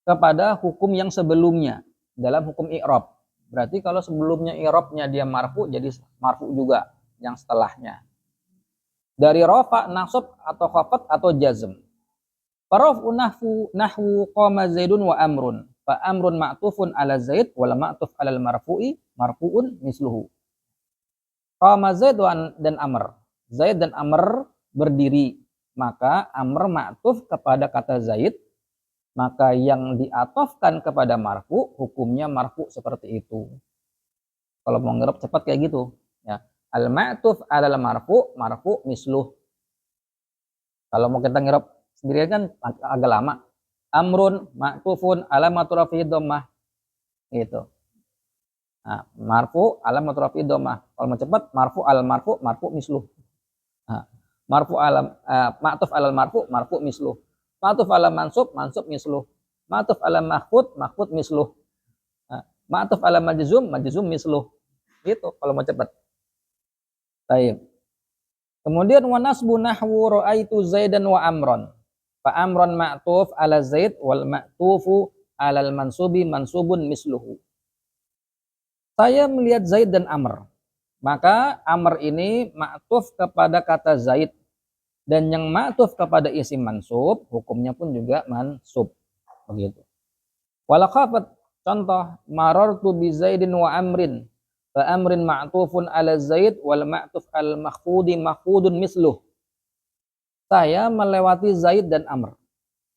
kepada hukum yang sebelumnya dalam hukum i'rab. Berarti kalau sebelumnya i'rabnya dia marfu, jadi marfu juga yang setelahnya. Dari rafa, nasab atau khafat atau jazm. Farafu nahwu qama Zaidun wa Amrun. Fa Amrun ma'tufun ala Zaid wal ma'tuf alal marfu'i marfu'un misluhu. Qama Zaid dan Amr. Zaid dan Amr berdiri, maka Amr ma'tuf kepada kata Zaid, maka yang diatofkan kepada marfu hukumnya marfu seperti itu. Kalau mau ngerap cepat kayak gitu, ya. Al ma'tuf alal marfu marfu misluh. Kalau mau kita ngerap sendirian kan agak lama. Amrun ma'tufun ala maturafi dhammah. Gitu. Nah, marfu ala maturafi dhammah. Kalau mau cepat marfu al marfu marfu misluh. Nah, marfu ala ma'tuf alal marfu marfu misluh. Ma'tuf ala mansub mansub misluh. Ma'tuf ala mahfud mahfud misluh. Nah, ma'tuf ala majzum majzum misluh. Gitu kalau mau cepat. Baik. Kemudian wa nasbu nahwu ra'aitu Zaidan wa Amron. Fa Amron ma'tuf ala Zaid wal ma'tufu alal mansubi mansubun misluhu. Saya melihat Zaid dan Amr. Maka Amr ini ma'tuf kepada kata Zaid. Dan yang ma'tuf kepada isim mansub, hukumnya pun juga mansub. Begitu. Wala khafat, contoh, marartu bi Zaidin wa Amrin. Fa Amrin ma'tufun ala Zaid wal ma'tuf al makhfudi makhfudun misluh. Saya melewati Zaid dan Amr.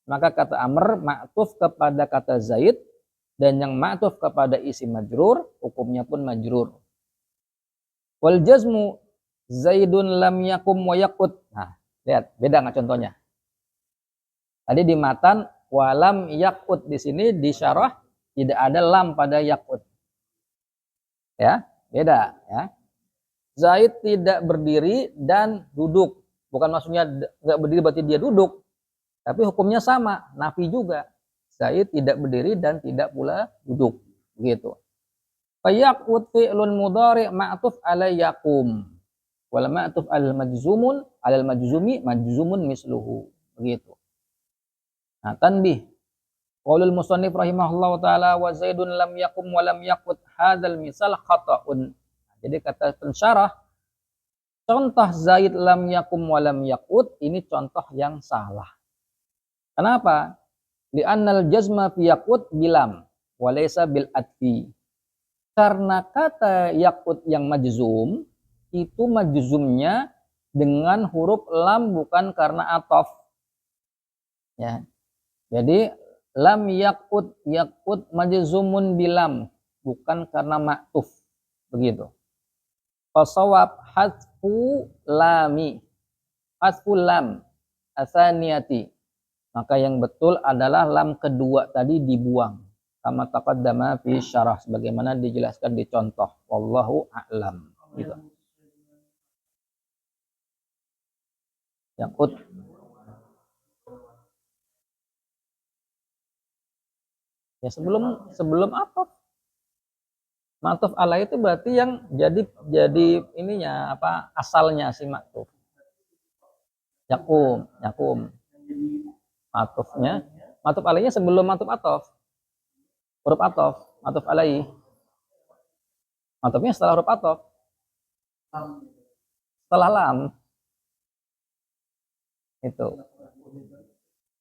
Maka kata Amr ma'tuf kepada kata Zaid, dan yang ma'tuf kepada isim majrur, hukumnya pun majrur. Wal jazmu Zaidun lam yakum wa yakut. Nah, lihat, beda nggak contohnya? Tadi di matan walam yakut, di sini di syarah tidak ada lam pada yakut. Ya, beda ya. Zaid tidak berdiri dan duduk. Bukan maksudnya nggak berdiri berarti dia duduk, tapi hukumnya sama, nafi juga. Zaid tidak berdiri dan tidak pula duduk, gitu. Fa yakut fi'lun mudhari' ma'tuf ala yakum. wal ma'tuf alal majzumi majzumun misluhu. Begitu. Nah, tanbih. Qaulul musannif rahimahullahu taala wa Zaidun lam yakum wa lam yaqut hadzal misal khata'un. Jadi kata pensyarah, contoh Zaid lam yakum wa lam yaqut ini contoh yang salah. Kenapa? Li'annal jazma fi yaqut bilam wa laysa bil atfi. Karena kata yaqut yang majzum itu majzumnya dengan huruf lam bukan karena atof. Ya. Jadi lam yaqut majzumun bilam bukan karena ma'tuf. Begitu. Fasawab hadfu lami. Hadfu lam asaniyati. Maka yang betul adalah lam kedua tadi dibuang. Kama taqaddama fi syarah sebagaimana dijelaskan di contoh. Wallahu a'lam. Gitu. Yaqut. Ya sebelum ataf. Ma'tuf alaih itu berarti yang jadi ininya apa asalnya si ma'tuf. Yakum. Ma'tuf alaihnya sebelum ma'tuf atof. Huruf atof, ma'tuf alaih. Ma'tufnya setelah huruf atof. Setelah lam. Itu.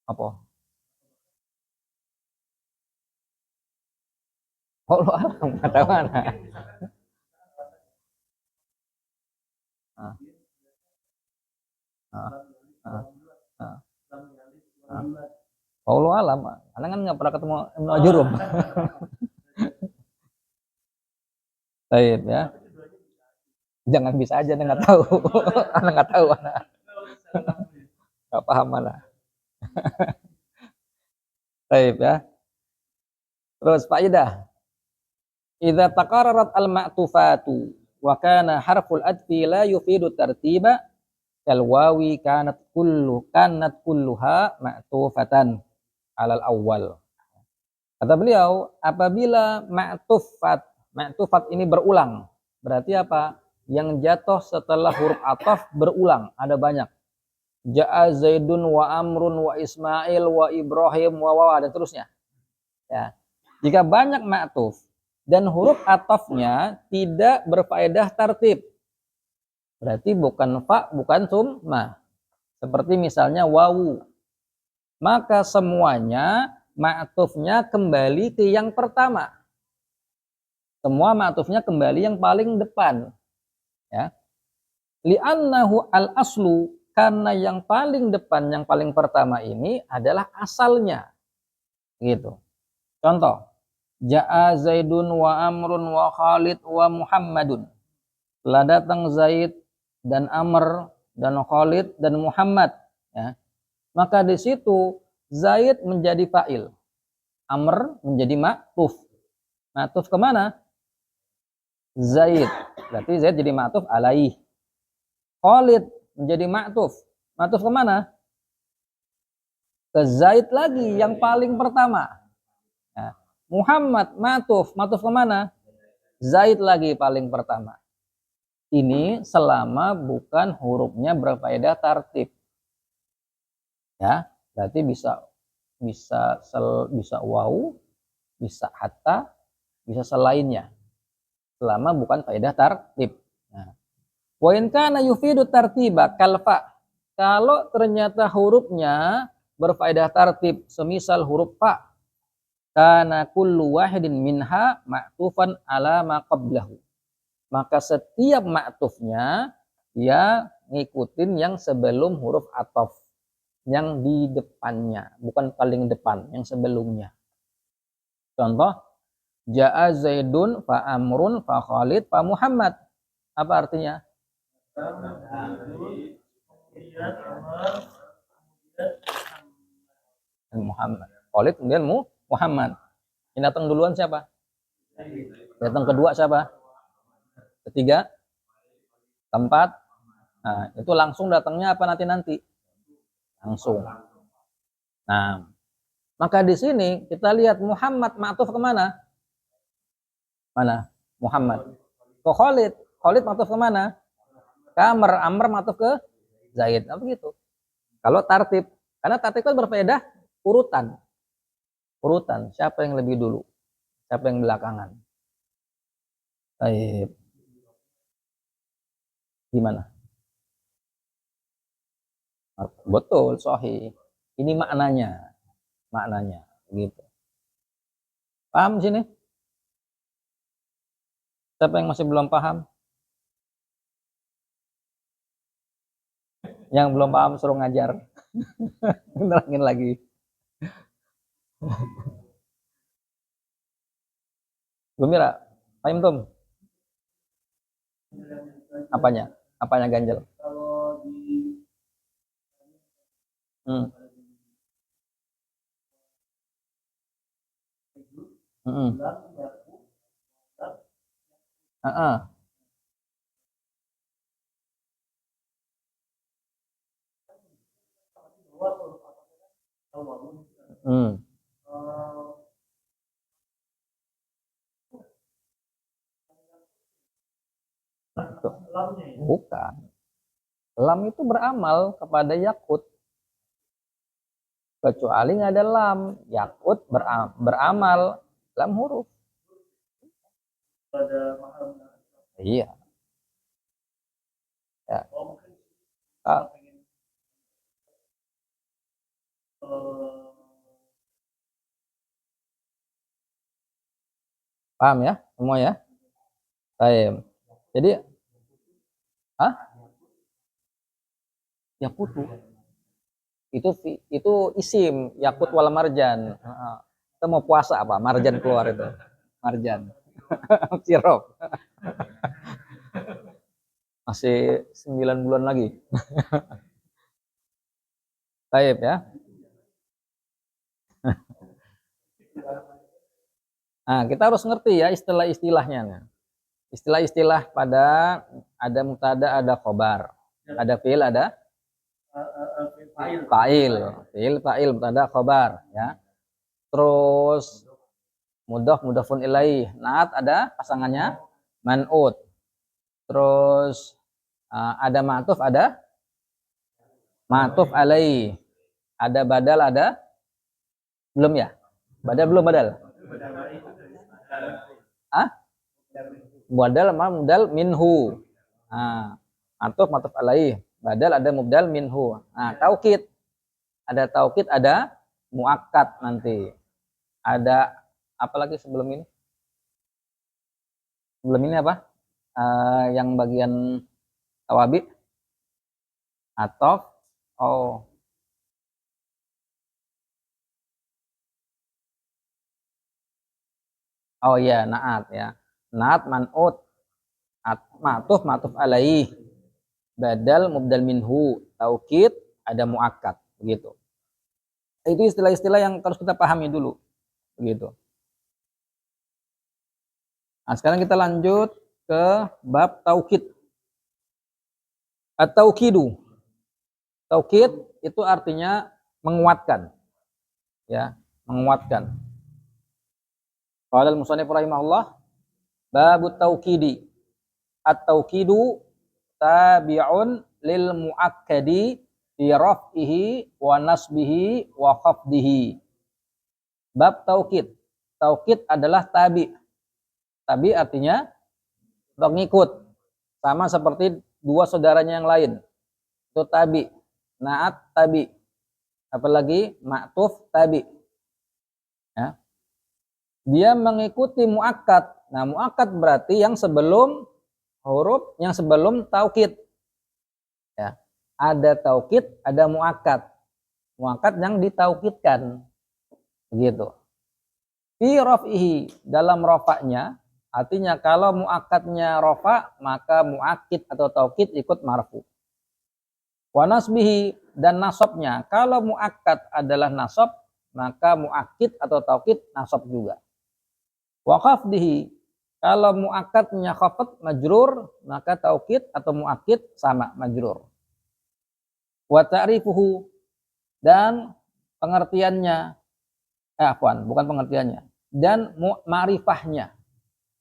Apa? Allah alam, kata mana? Allah alam, karena kan nggak pernah ketemu Ibnu Ajurum. Baik ya. Jangan bisa aja, nggak tahu. Anak nggak tahu, anak. Nggak paham mana. Baik ya. Terus faedah. Idza taqararat al-ma'tufatu wa kana harful adfi la yufidu tartiba kal wawi kanat kulluha ma'tufatan alal awal. Kata beliau, apabila ma'tufat ini berulang, berarti apa? Yang jatuh setelah huruf ataf berulang, ada banyak. Ja'a Zaidun wa Amrun wa Ismail wa Ibrahim wa dan terusnya. Ya. Jika banyak ma'tuf dan huruf atafnya tidak berfaedah tartib, berarti bukan fa, bukan summa. Seperti misalnya wawu. Maka semuanya ma'tufnya kembali ke yang pertama. Semua ma'tufnya kembali yang paling depan. Ya. Li'annahu al-aslu, karena yang paling depan, yang paling pertama ini adalah asalnya. Gitu. Contoh. Ja'a Zaidun wa Amrun wa Khalid wa Muhammadun. Telah datang Zaid dan Amr dan Khalid dan Muhammad. Ya. Maka di situ Zaid menjadi fa'il. Amr menjadi ma'tuf. Ma'tuf kemana? Zaid. Berarti Zaid jadi ma'tuf alaih. Khalid menjadi ma'tuf. Ma'tuf kemana? Ke Zaid lagi yang paling pertama. Ya. Muhammad ma'tuf kemana? Zaid lagi paling pertama. Ini selama bukan hurufnya berfaedah tartib. Ya, berarti bisa wawu, bisa hatta, bisa selainnya. Selama bukan faedah tartib. Nah, wa in kana yufidu tartiba kalfa. Kalau ternyata hurufnya berfaedah tartib, semisal huruf fa, kana kullu wahidin minha ma'tufan ala ma qablahu. Maka setiap ma'tufnya dia ngikutin yang sebelum huruf ataf, yang di depannya, bukan paling depan, yang sebelumnya. Contoh, ja'a Zaidun fa Amrun fa Khalid fa Muhammad. Apa artinya? Muhammad. Khalid kemudian Muhammad. Yang datang duluan siapa? Datang kedua siapa? Ketiga? Keempat? Nah, itu langsung datangnya apa nanti? Langsung. Nah, maka di sini kita lihat Muhammad ma'tuf kemana? Mana? Muhammad. Ke Khalid. Khalid ma'tuf kemana? Amr, Amr matuf ke Zaid. Nah, begitu. Kalau tartib, karena tartib kan berfaedah urutan. Urutan, siapa yang lebih dulu, siapa yang belakangan. Baik. Gimana? Betul, sahih. Ini maknanya, gitu. Paham sini? Siapa yang masih belum paham? Yang belum paham suruh ngajar. Nerangin lagi. Gembira, paham Tom? Apanya? Apanya ganjel? Hmm. Hmm. Hmm. Bukan. Lam itu beramal kepada yakut. Kecuali nggak ada lam. Yakut beramal. Lam huruf. Iya. Ya. Ah. Paham ya? Semua ya? Baik. Jadi, yakutu. Itu isim, yakut wal marjan. Kita mau puasa apa? Marjan keluar itu. Marjan. Sirup. Masih 9 bulan lagi. Baik ya. Nah, kita harus ngerti ya istilah-istilahnya. Istilah-istilah pada ada mubtada, ada khobar. Ada fiil, ada fa'il. Fiil, fa'il, mubtada, khobar. Ya. Terus mudhof, mudhofun ilaih. Naat ada pasangannya man'ut. Terus ada ma'tuf, ada ma'tuf alaih. Ada badal, ada belum ya? Badal belum badal? Badal sama mubdal minhu. Ma'tuf, ma'tuf alaih. Badal ada mubdal minhu. Taukid. Ada taukid, ada muakkad nanti. Ada apa lagi sebelum ini? Sebelum ini apa? Yang bagian tawabi atau ya, naat ya. Naat man'ut, ma'tuf alaih, badal mubdal minhu, taukid ada muakkad, begitu. Itu istilah-istilah yang harus kita pahami dulu, begitu. Nah, sekarang kita lanjut ke bab taukid. At-taukidu. Taukid itu artinya menguatkan. Ya, menguatkan. Qala al-musannif rahimahullah, babut taukidi. At-taukidu tabi'un lil muakkadi fi raf'ihi wa nasbihi wa khafdihi. Bab taukid. Taukid adalah tabi. Tabi artinya pengikut. Sama seperti dua saudaranya yang lain. Itu tabi. Naat tabi. Apalagi ma'tuf tabi. Ya. Dia mengikuti muakkad. Nah, muakkad berarti yang sebelum huruf, yang sebelum taukid. Ya. Ada taukid, ada muakkad. Muakkad yang ditaukidkan. Begitu. Fi raf'ihi, dalam rafa'nya, artinya kalau muakkadnya rafa, maka muakkid atau taukid ikut marfu. Wa nasbihi, dan nasabnya, kalau muakkad adalah nasab, maka muakkid atau taukid nasab juga. Wa khafdihi, kalau muakkadnya khafad majrur, maka taukid atau muakkid sama majrur. Wa ta'rifuhu, dan pengertiannya, bukan pengertiannya, dan ma'rifahnya.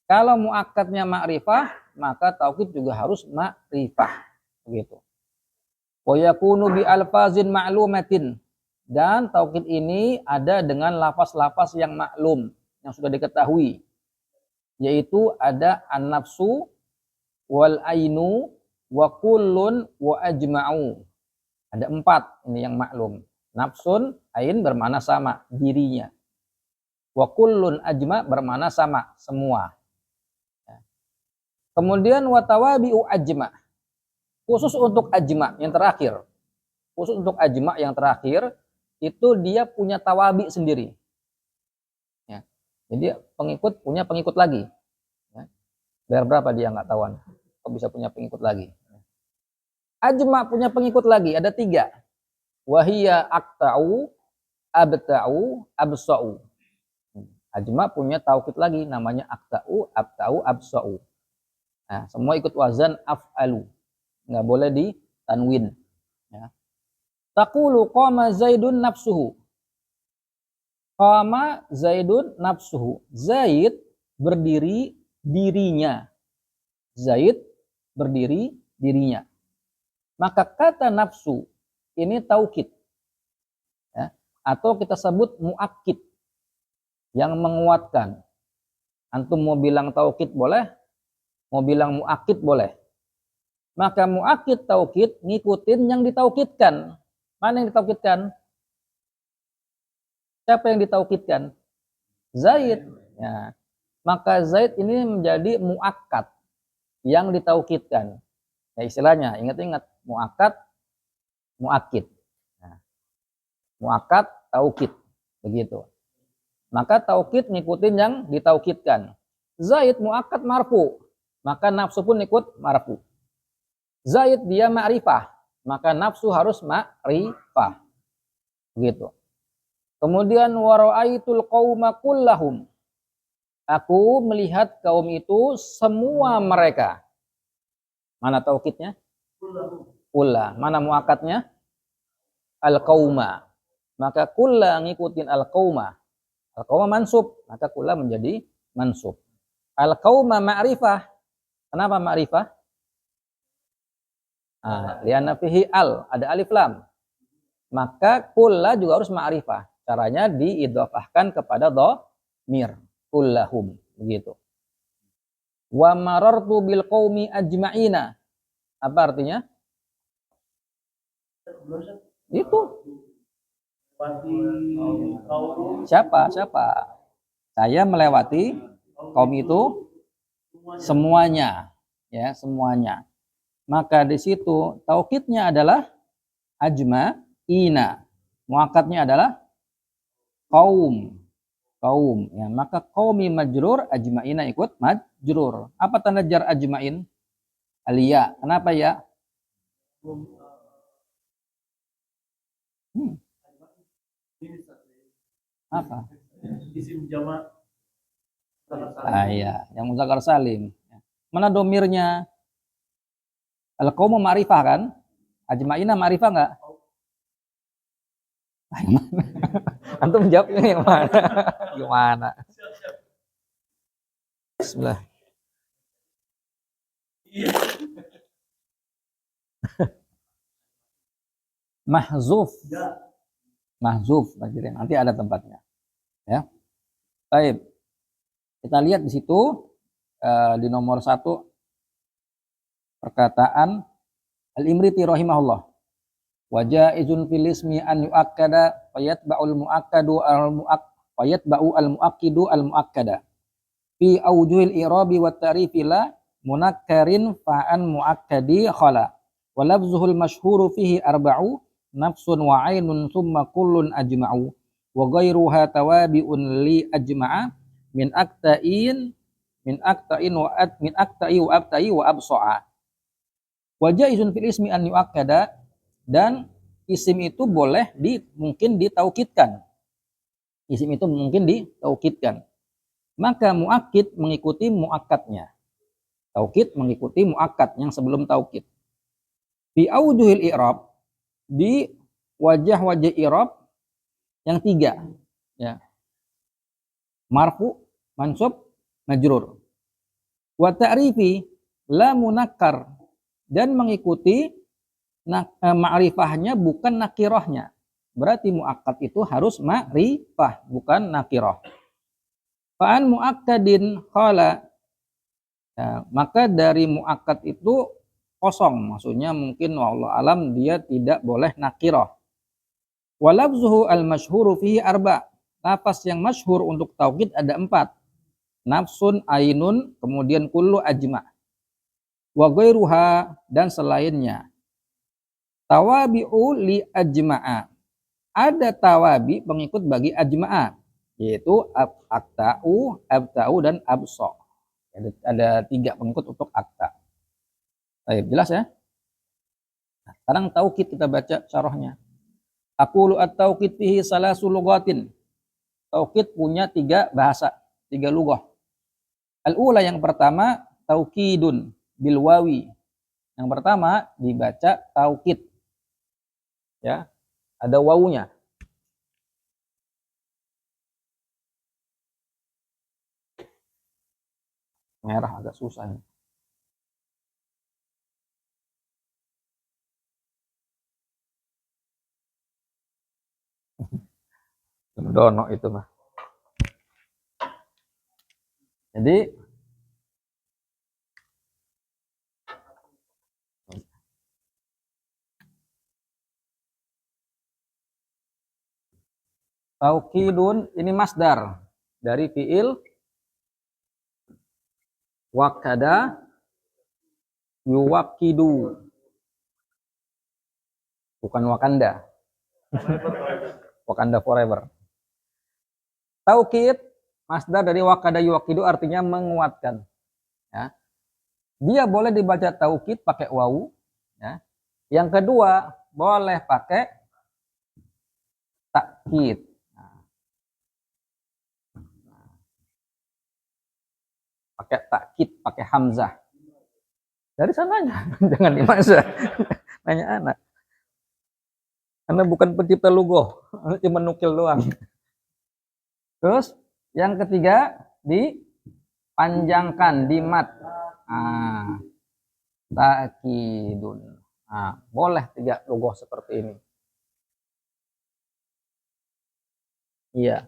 Kalau muakkadnya ma'rifah, maka taukid juga harus ma'rifah. begitu. Wa yakunu bi alfazin ma'lumatin, dan taukid ini ada dengan lafaz-lafaz yang maklum, yang sudah diketahui, yaitu ada an-nafsu wal ainu wa kullun wa ajma'u. Ada 4 ini yang maklum. Nafsun, ain bermakna sama, dirinya. Wa kullun ajma bermakna sama, semua. Kemudian wa tawabi'u ajma. Khusus untuk ajma yang terakhir. Khusus untuk ajma yang terakhir, itu dia punya tawabi sendiri. Ya. Jadi pengikut punya pengikut lagi. Ya. Bayar berapa dia nggak tahuan. Kok bisa punya pengikut lagi. Ajma punya pengikut lagi, ada 3. Wahiyya akta'u, abta'u, absa'u. Ajma punya taukid lagi, namanya akta'u, abta'u, absa'u. Nah, semua ikut wazan af'alu. Nggak boleh di tanwin. Ya. Taqulu qama Zaidun nafsuhu. Qama Zaidun nafsuhu. Zaid berdiri dirinya. Zaid berdiri dirinya. Maka kata nafsu ini taukid. Ya. Atau kita sebut muakkid, yang menguatkan. Antum mau bilang taukid boleh, mau bilang muakkid boleh. Maka muakkid taukid ngikutin yang ditaukidkan. Mana yang ditaukidkan? Siapa yang ditaukidkan? Zaid. Ya. Maka Zaid ini menjadi muakkad, yang ditaukidkan. Ya istilahnya, ingat-ingat, muakkad, muakkid. Nah, muakkad, taukid. Begitu. Maka taukid ngikutin yang ditaukidkan. Zaid muakkad marfu, maka nafsu pun ikut marfu. Zaid dia ma'rifah, maka nafsu harus ma'rifah. Begitu. Kemudian wara'aitul qauma kullahum. Aku melihat kaum itu semua mereka. Mana taukidnya? Kulla. Mana muakkadnya? Al-qauma. Maka kulla ngikutin al-qauma. Al-qauma mansub, maka kulla menjadi mansub. Al-qauma ma'rifah. Kenapa ma'rifah? Lianna fihi al, ada alif lam. Maka kulla juga harus ma'rifah. Caranya diidhofahkan kepada dhamir. Kullahum, begitu. Wa marartu bil qaumi ajma'ina. Apa artinya? Itu. Siapa? Saya melewati kaum itu semuanya, ya, semuanya. Maka di situ taukidnya adalah ajma'ina. Muakkadnya adalah kaum. Ya, maka qaumi majrur, ajma'ina ikut majrur. Apa tanda jar ajma'in? Aliyah. Kenapa ya? Apa? Isim jamak. Iya, yang muzakkar salim. Mana domirnya? Al-qaumu ma'rifah kan? Ajma'ina ma'rifah enggak? Antum jawabnya yang mana? Gimana? Bismillah. Mahzuf, nanti ada tempatnya. Ya. Baik. Kita lihat di situ di nomor 1 perkataan Al-Imriti rahimahullah. Wa jaizun fil ismi an yu'akkada fayatba'ul mu'akkadu fayatba'u al-mu'akkidu al-mu'akkada fi awjuhil i'rabi wat ta'rifi la munakkarin fa'an mu'akkadi khala wa lafzuhul masyhuru fihi arba'u nafsun wa 'ainun thumma kullun ajma'u wa ghairuha tawabi'un li ajma'a min akta'in wa abta'i wa absa'a. Wa jaizun fil ismi an yu'akkada, dan isim itu boleh mungkin ditaukidkan. Isim itu mungkin ditaukidkan. Maka muakkid mengikuti muakkadnya. Taukid mengikuti muakkad yang sebelum taukid. Fi aujuhil i'rab, di wajah-wajah i'rab yang 3, ya. Marfu, mansub, majrur. Wa ta'rifi la munakkar, dan mengikuti ma'rifahnya bukan nakirahnya. Berarti muakkad itu harus ma'rifah bukan nakirah. Fa'an muakkadin qala, ya, maka dari muakkad itu kosong, maksudnya mungkin wallahu alam dia tidak boleh nakirah. Walafzuhu al-masyhuru fihi arba. Lafaz yang masyhur untuk taukid ada 4. Nafsun, ainun, kemudian kullu, ajma. Wa ghairuha, dan selainnya. Tawabi'u li ajma'a. Ada tawabi pengikut bagi ajma'a, yaitu akta'u, abta'u, dan abso. Ada 3 pengikut untuk akta. Baik, jelas ya? Nah, sekarang taukid kita baca syarahnya. Aqulu at-taukid fihi salasu lughatin. Taukid punya 3 bahasa, 3 lughah. Al-ula yang pertama taukidun bil wawi. Yang pertama dibaca taukid. Ya, ada wawunya. Merah agak susah ini. Dono itu mah. Jadi taukidun ini masdar dari fiil wakada yuwakidu, bukan wakanda. Wakanda forever. Taukid masdar dari wakada yuwakidu artinya menguatkan. Ya. Dia boleh dibaca taukid pakai wawu. Ya. Yang kedua boleh pakai takkid. Pakai takkid, pakai hamzah. Dari sananya, jangan dimasa. Nanya anak. Karena bukan pencipta lugo, cuma nukil doang. Terus yang ketiga dipanjangkan, dimat. Takidun. Boleh 3 lugo seperti ini. Iya.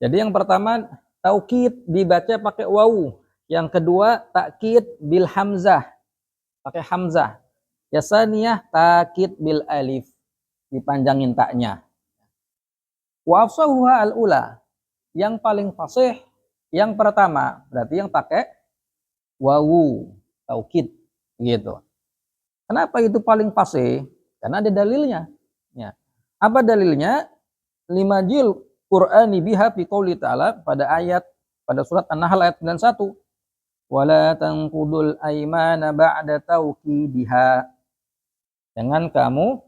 Jadi yang pertama taukid dibaca pakai wawu. Yang kedua takkid bil hamzah, pakai hamzah. Yasaniyah takkid bil alif, dipanjangin taknya. Wa afsahuha al-ula, yang paling fasih yang pertama, berarti yang pakai wawu taukid gitu. Kenapa itu paling fasih? Karena ada dalilnya. Ya. Apa dalilnya? Limajil Qur'ani biha fi qouli ta'ala, pada surat An-Nahl ayat 91. Wala tanqudul aymana ba'da tauqidiha. Jangan kamu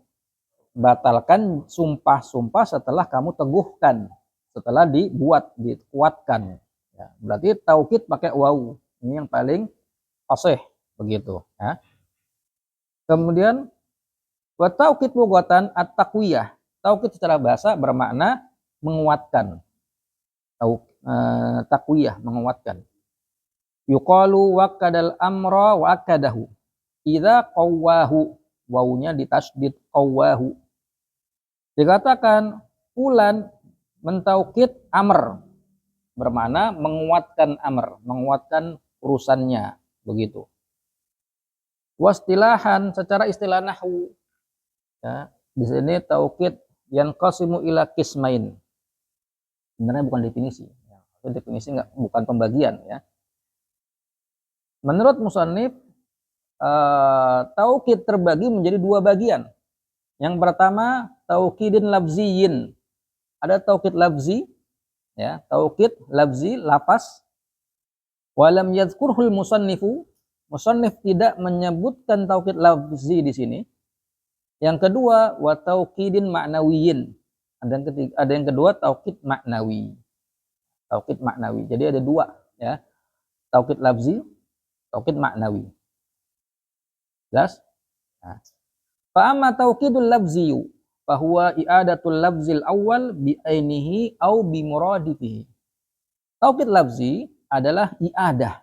batalkan sumpah-sumpah setelah kamu teguhkan, setelah dikuatkan. Ya, berarti taukid pakai wawu. Ini yang paling fasih begitu. Ya. Kemudian wa taukid lughatan at-taqwiyah. Taukid secara bahasa bermakna menguatkan. Taqwiyah, menguatkan. Yuqalu waqadal amra wa akadahu. Idza qawwahu, wawunya ditasydid qawwahu. Dikatakan fulan mentaukid amr, bermakna menguatkan amr, menguatkan urusannya, begitu. Wastilahan, secara istilah nahwu, ya, di sini taukid yanqasimu ila qismain. Sebenarnya bukan definisi, ya. Definisi bukan pembagian, ya. Menurut musannif, taukid terbagi menjadi 2 bagian. Yang pertama taukidin lafziyin. Ada taukid lafzi, ya, taukid lafzi, lafaz. Walam yadhkurhul musannifu, musannif tidak menyebutkan taukid lafzi di sini. Yang kedua wa taukidin ma'nawiyin. Ada yang kedua taukid maknawi. Taukid maknawi. Jadi ada 2, ya. Taukid lafzi, taukid maknawi. Jelas? Nah. Fa amma taukidul lafziyu fa huwa i'adatul lafzil awal bi ainihi au bi muradifihi. Taukid lafzi adalah i'adah.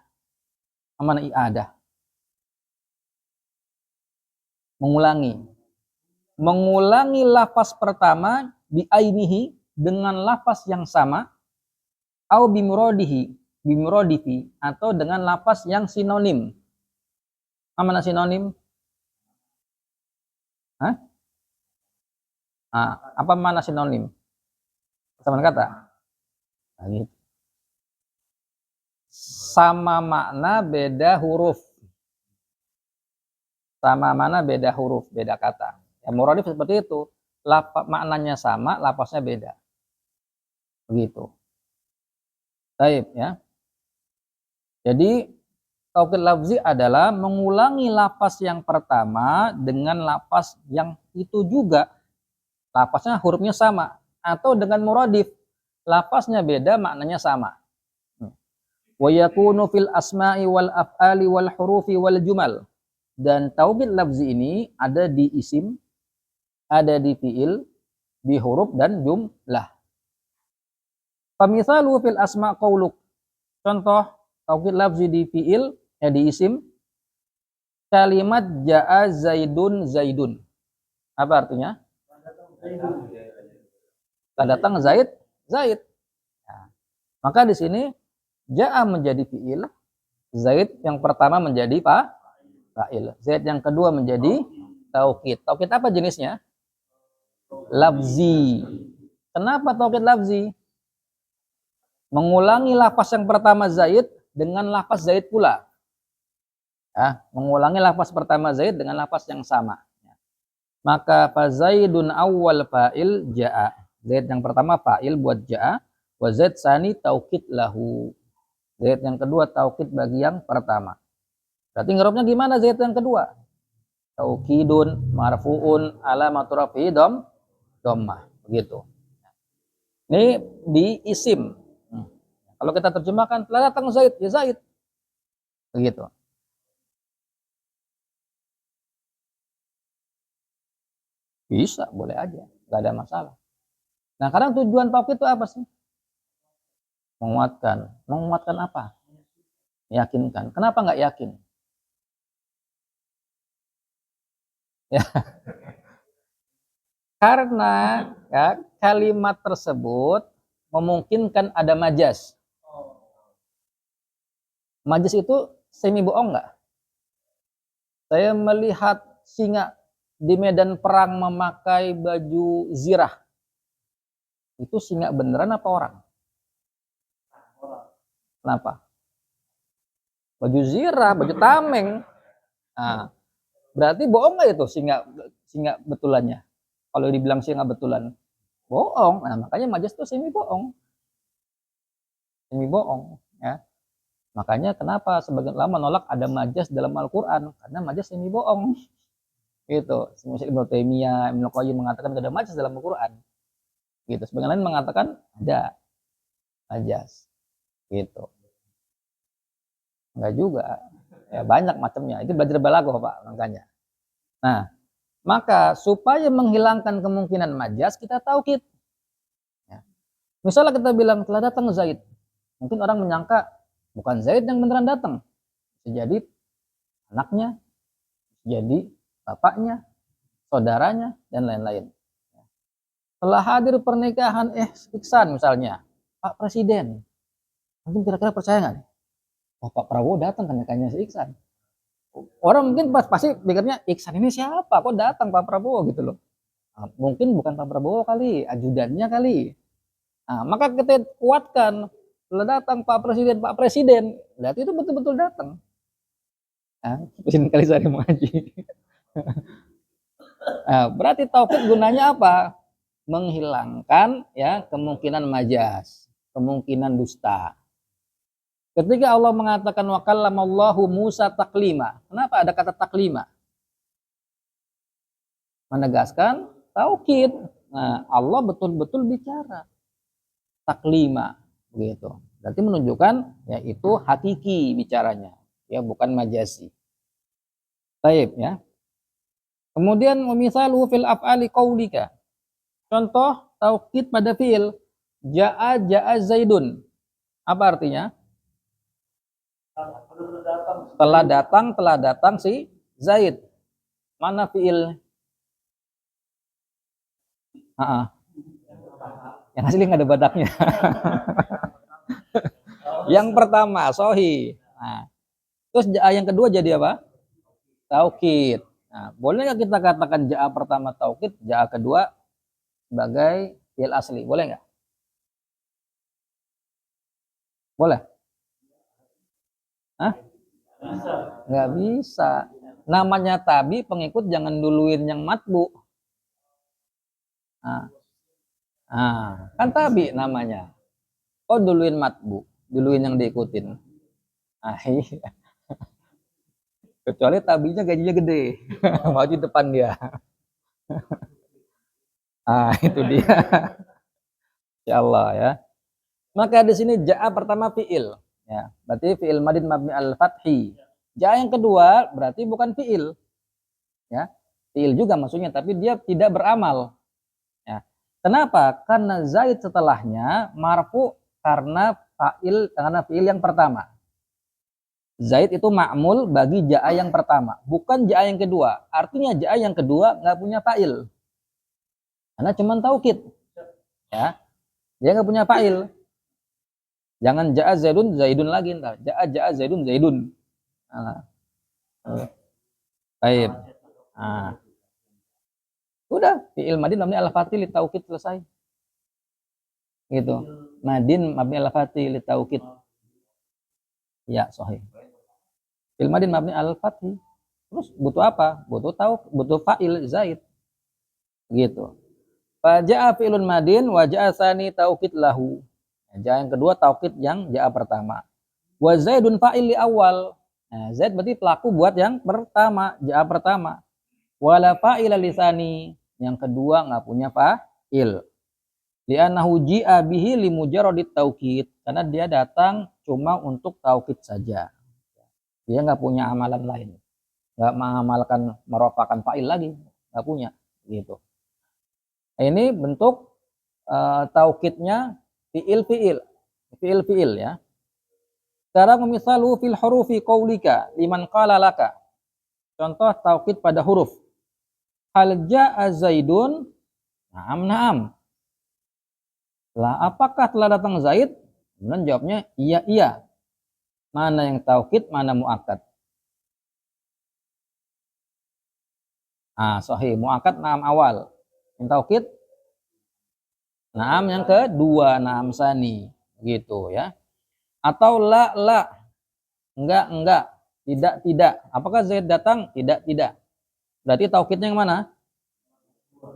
Mana i'adah? Mengulangi. Mengulangi lafaz pertama biainihi dengan lafaz yang sama, au bimuradihi atau dengan lafaz yang sinonim. Mana sinonim? Hah? Apa mana sinonim? Sama kata? Nah, gitu. Sama makna beda huruf. Sama mana beda huruf, beda kata. Ya, muradif seperti itu. Maknanya sama, lafaznya beda. Begitu. Baik ya. Jadi taukid lafzi adalah mengulangi lafaz yang pertama dengan lafaz yang itu juga. Lafaznya hurufnya sama. Atau dengan muradif. Lafaznya beda, maknanya sama. Wa yakunu fil asma'i wal af'ali wal hurufi wal jumal. Dan taukid lafzi ini ada di isim, ada di fiil, di huruf dan jumlah. Famithalu fil asma' qauluk. Contoh taukid lafzi di fiil, di isim, kalimat ja'a zaidun zaidun. Apa artinya? Telah datang Zaid, Zaid. Nah, maka di sini ja'a menjadi fiil, Zaid yang pertama menjadi fa'il, Zaid yang kedua menjadi taukid. Taukid apa jenisnya? Lafzi. Kenapa taukid lafzi? Mengulangi lafaz yang pertama Zaid dengan lafaz Zaid pula. Ya, mengulangi lafaz pertama Zaid dengan lafaz yang sama. Maka fa Zaidun awwal fa'il ja'a. Zaid yang pertama fa'il buat ja'a, wa Zaid sani taukid lahu. Zaid yang kedua taukid bagi yang pertama. Berarti ngerobnya gimana Zaid yang kedua? Taukidun marfu'un alamatu rafi'i dhammah. Begitu. Ini di isim. Kalau kita terjemahkan telah datang Zaid, ya Zaid. Begitu. Bisa, boleh aja, nggak ada masalah. Nah, kadang tujuan taukid itu apa sih? Menguatkan. Menguatkan apa? Meyakinkan. Kenapa nggak yakin? Ya. Karena ya, kalimat tersebut memungkinkan ada majas. Majas itu semi bohong nggak? Saya melihat singa di medan perang memakai baju zirah. Itu singa beneran apa orang? Kenapa? Baju zirah, baju tameng. Nah, berarti bohong nggak itu singa betulannya? Kalau dibilang singa betulan, bohong. Nah, makanya majas itu semi bohong. Semi bohong. Ya. Makanya kenapa sebagian ulama menolak ada majas dalam Al-Quran? Karena majas semi bohong. Gitu. Semisal Ibnu Taimiyah, Ibnu Qayyim mengatakan ada majas dalam Al-Quran. Gitu. Sebagian lain mengatakan ada majas. Gitu. Enggak juga. Ya, banyak macamnya. Itu belajar balaghah, Pak, makanya. Nah, maka supaya menghilangkan kemungkinan majas, kita taukid. Ya. Misalnya kita bilang telah datang Zaid. Mungkin orang menyangka bukan Zaid yang beneran datang. Bisa jadi anaknya, jadi bapaknya, saudaranya, dan lain-lain. Setelah hadir pernikahan Iksan misalnya, Pak Presiden, mungkin kira-kira percaya nggak nih? Oh, Pak Prabowo datang kan nikahannya si Iksan. Orang mungkin pasti pikirnya Iksan ini siapa? Kok datang Pak Prabowo gitu loh. Nah, mungkin bukan Pak Prabowo kali, ajudannya kali. Nah, maka kita kuatkan, setelah datang Pak Presiden, berarti itu betul-betul datang. Nah, Presiden kali saya mau ngaji. Nah, berarti taukid gunanya apa? Menghilangkan ya kemungkinan majas, kemungkinan dusta. Ketika Allah mengatakan wa kallamallahu Musa taklima. Kenapa ada kata taklima? Menegaskan taukid. Nah, Allah betul-betul bicara. Taklima begitu. Berarti menunjukkan ya itu hakiki bicaranya, ya bukan majasi. Baik ya. Kemudian misalu fil af'ali qaulika. Contoh taukid pada fiil ja'a Zaidun. Apa artinya? telah datang si Zaid. Mana fiil? Yang asli nggak ada badaknya. Yang pertama sohi. Nah, terus ja'a yang kedua jadi apa? Taukid. Nah, boleh nggak kita katakan ja'a pertama taukid, ja'a kedua sebagai fiil asli? Boleh nggak? Boleh? Hah? Nggak bisa. Namanya tabi, pengikut jangan duluin yang matbu. Nah, kan tabi namanya. Oh, duluin matbu, duluin yang diikutin. Iya. Kecuali tabinya gajinya gede, maju depan dia. Itu dia. Ya Allah ya. Maka di sini ja'a pertama fiil, ya. Berarti fiil madin mabni al-fathi. Ja'a yang kedua berarti bukan fiil, ya. Fiil juga maksudnya, tapi dia tidak beramal. Ya. Kenapa? Karena Zaid setelahnya marfu karena fiil yang pertama. Zaid itu ma'mul bagi ja'a yang pertama, bukan ja'a yang kedua. Artinya ja'a yang kedua nggak punya fa'il. Karena cuma taukid. Ya. Dia nggak punya fa'il. Jangan ja'a Zaidun Zaidun lagi entar. Ja'a Zaidun Zaidun. Nah. Baik. Nah. Udah, fi'il madin mabni al-fathi li taukid selesai. Gitu. Madin mabni al-fathi li taukid. Ya, sahih. Fi'il madin mabni al-fathi. Terus butuh apa? Butuh fa'il Zaid. Gitu. Fa ja'a fi'lun madin wa ja'a tsani taukid lahu. Ja'a yang kedua taukid yang ja'a pertama. Wa Zaidun fa'il li awal. Nah, Zaid berarti pelaku buat yang pertama, ja'a pertama. Wala fa'ila li tsani. Yang kedua enggak punya fa'il. Li'annahu ji'a bihi li mujarradit taukid. Karena dia datang cuma untuk taukid saja. Dia enggak punya amalan lain. Enggak mengamalkan merofakan fa'il lagi, enggak punya gitu. Ini bentuk taukidnya fiil ya. Sekarang misalu fil hurufi qaulika liman qala laka. Contoh taukid pada huruf. Hal ja'a Zaidun? Na'am. Lah apakah telah datang Zaid? Kemudian jawabnya iya. Mana yang taukid, mana muakkad? Sahih, muakkad na'am awal. Yang taukid na'am yang kedua, na'am sani, gitu ya. Atau la, enggak, tidak. Apakah Zaid datang? Tidak. Berarti taukidnya yang mana?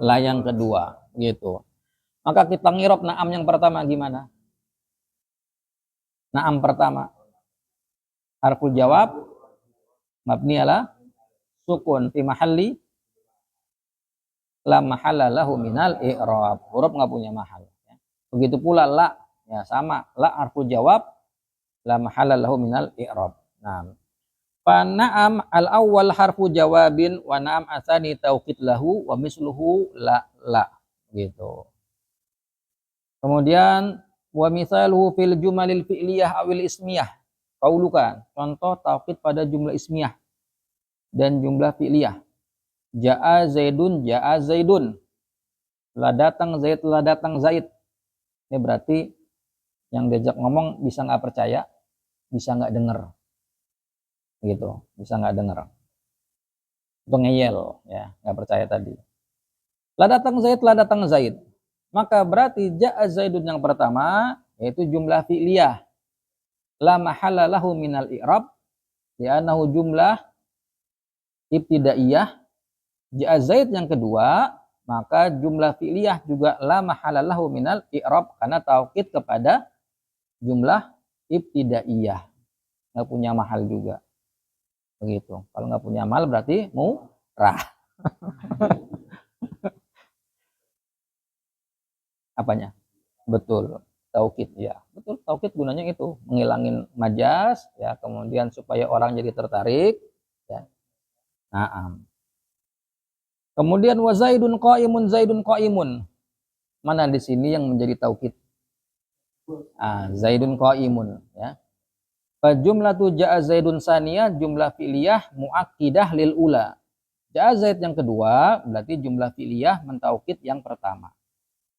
La yang kedua, gitu. Maka kita ngirob na'am yang pertama gimana? Na'am pertama. Harful jawab mabni ala sukun fi mahalli la mahalla lahu minal i'rab. Huruf enggak punya mahal. Begitu pula la, ya sama. La harful jawab la mahalla lahu minal i'rab. Nah, fa na'am al-awwal harfu jawabin wa na'am asani taukid lahu wa misluhu la gitu. Kemudian wa misaluhu fil jumalil fi'liyah awil ismiyah. Qauluka, contoh taukid pada jumlah ismiyah dan jumlah fi'liyah. Ja'a Zaidun. Telah datang Zaid. Ini berarti yang diajak ngomong bisa nggak percaya, bisa nggak dengar. Gitu, bisa nggak dengar. Itu ngeyel, ya, nggak percaya tadi. Telah datang Zaid. Maka berarti ja'a Zaidun yang pertama yaitu jumlah fi'liyah. La mahalla lahu minal i'rab li'annahu jumlah ibtidaiyah. Ja'a Zaid yang kedua, maka jumlah fi'liyah juga la mahalla lahu minal i'rab karena taukid kepada jumlah ibtidaiyah. Enggak punya mahal juga. Begitu. Kalau enggak punya mahal berarti murah. Apanya? Betul. Taukid ya. Betul, taukid gunanya itu, menghilangin majas ya, kemudian supaya orang jadi tertarik ya. Naam. Kemudian wa Zaidun qaimun. Mana di sini yang menjadi taukid? Zaidun qaimun ya. Fa jumlatu ja'a Zaidun saniyah jumlah fi'liyah muakkidah lil ula. Ja'a Zaid yang kedua berarti jumlah fi'liyah mentaukid yang pertama.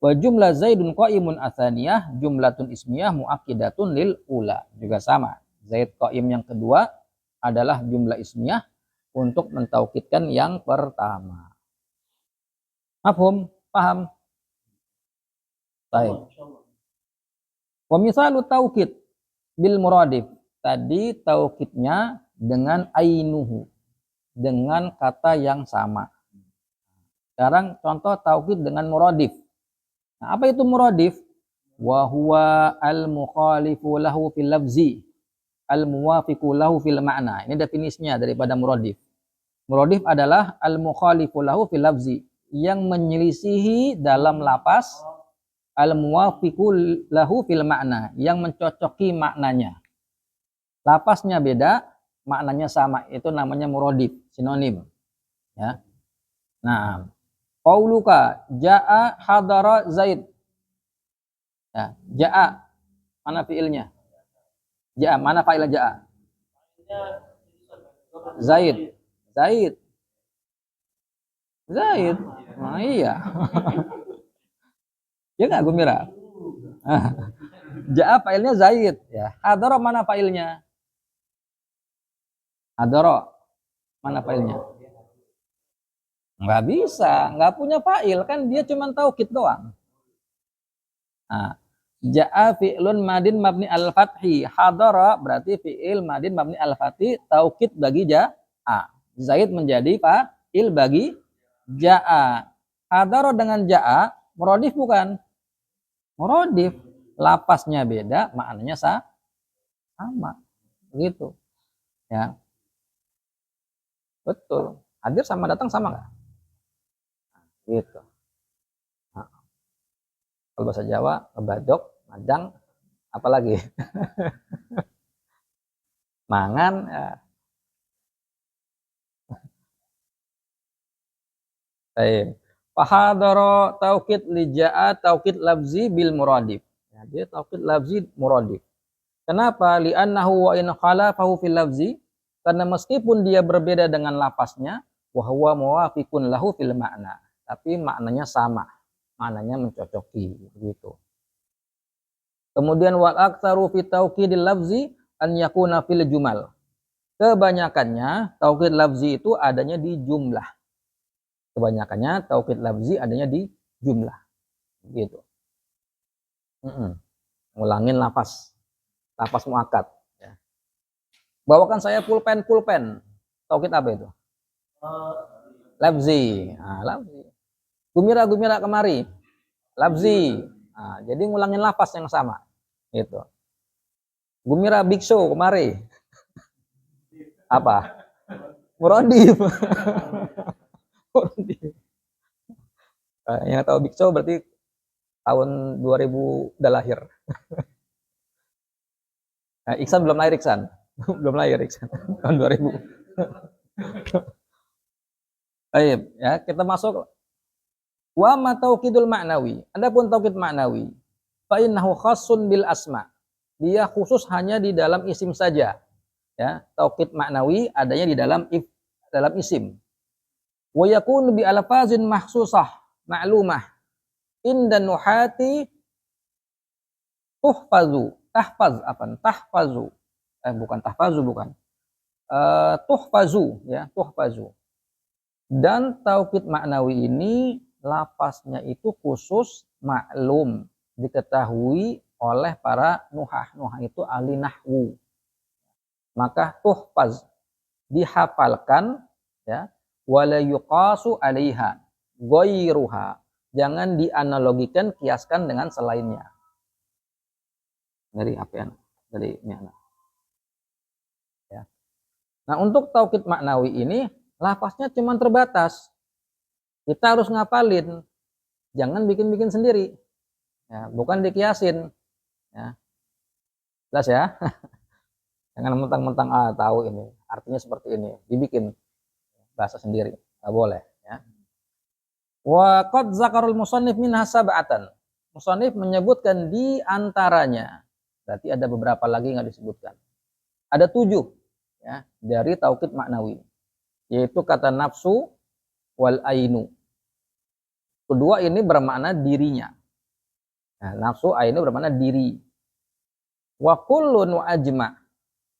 Wa jumlah Zaidun qa'imun atsaniyah jumlatun ismiyah muakkidatun lil ula. Juga sama. Zaid qa'im yang kedua adalah jumlah ismiyah untuk mentaukidkan yang pertama. Mafhum? Paham? Baik. Wa misalu taukid bil muradif. Tadi taukidnya dengan ainuhu, dengan kata yang sama. Sekarang contoh taukid dengan muradif. Nah, apa itu muradif? Wa huwa al-mukhalifu lahu fil lafzi, al-muwafiqu lahu fil ma'na. Ini definisinya daripada muradif. Muradif adalah al-mukhalifu lahu fil lafzi, yang menyelisihi dalam lapas, al-muwafiqu lahu fil ma'na, yang mencocoki maknanya. Lapasnya beda, maknanya sama. Itu namanya muradif, sinonim. Ya. Nah, qauluka jaa hadara Zaid. Ya, jaa mana fiilnya? Jaa mana fa'il jaa? Zaid. Zaid. Zaid. Nah, iya. Ya enggak Gumira? Jaa fa'ilnya Zaid ya. Hadara mana fa'ilnya? Hadara mana fa'ilnya? Enggak bisa, enggak punya fa'il kan dia cuma taukid doang. Nah, ja'a fi'lun madin mabni al-fathi. Hadara berarti fi'il madin mabni al-fathi, taukid bagi ja'a. Zaid menjadi fa'il bagi ja'a. Hadara dengan ja'a muradif bukan? Muradif. Lapasnya beda, maknanya sama. Begitu. Ya. Betul. Hadir sama datang sama enggak? Gitu. Nah, kalau bahasa Jawa, ngebadok, madang, apalagi mangan. Ya. Baik. Fahadara taukid lija'a taukid lafzi bil muradif. Ya, dia taukid lafzi muradif. Kenapa? Li'annahu wa in khalafahu fil lafzi, karena meskipun dia berbeda dengan lafaznya, wa huwa muwafiqun lahu fil makna, tapi maknanya sama, maknanya mencocoki gitu. Kemudian wal aktsaru fi taukidil lafzi an yakuna fil jumal. Kebanyakannya taukid lafzi itu adanya di jumlah. Kebanyakannya taukid lafzi adanya di jumlah. Gitu. Ngulangin lafaz muakkad. Ya. Bawakan saya pulpen. Taukid apa itu? Lafzi. Nah, lafzi. Gumira kemari. Lafzi. Nah, jadi ngulangin lafaz yang sama. Gitu. Gumira biksu kemari. Apa? Muradif. Yang tahu biksu berarti tahun 2000 udah lahir. Nah, Iksan belum lahir Iksan. Belum lahir Iksan. Tahun 2000. Baik, ya, kita masuk wa ma taukidul ma'nawi. Adapun taukid ma'nawi, fa innahu khassun bil asma. Dia khusus hanya di dalam isim saja. Ya, taukid ma'nawi adanya di dalam isim. Wa yakunu bi alfazin mahsusah ma'lumah inda nuhati tuhfazu. Tahfazu. Tuhfazu, ya, tuhfazu. Dan taukid maknawi ini lafaznya itu khusus maklum, diketahui oleh para nuhah. Nuhah itu ahli nahwu. Maka tuhfaz dihafalkan, ya, wala yuqasu 'alaiha ghairuha. Jangan dianalogikan, kiaskan dengan selainnya. Dari apa ya? Dari makna. Ya. Nah, untuk taukid maknawi ini lafaznya cuma terbatas. Kita harus ngapalin. Jangan bikin-bikin sendiri. Ya, bukan dikiasin. Ya. Jelas ya? Jangan mentang-mentang tahu ini, artinya seperti ini, dibikin bahasa sendiri. Enggak boleh, ya. Wa qad zakarul musannif minha sab'atan. Musannif menyebutkan di antaranya. Berarti ada beberapa lagi yang disebutkan. Ada 7 ya dari taukid maknawi, yaitu kata nafsu wal ainu. Kedua ini bermakna dirinya. Nah, nafsu ainu bermakna diri. Wa kullun wa ajma.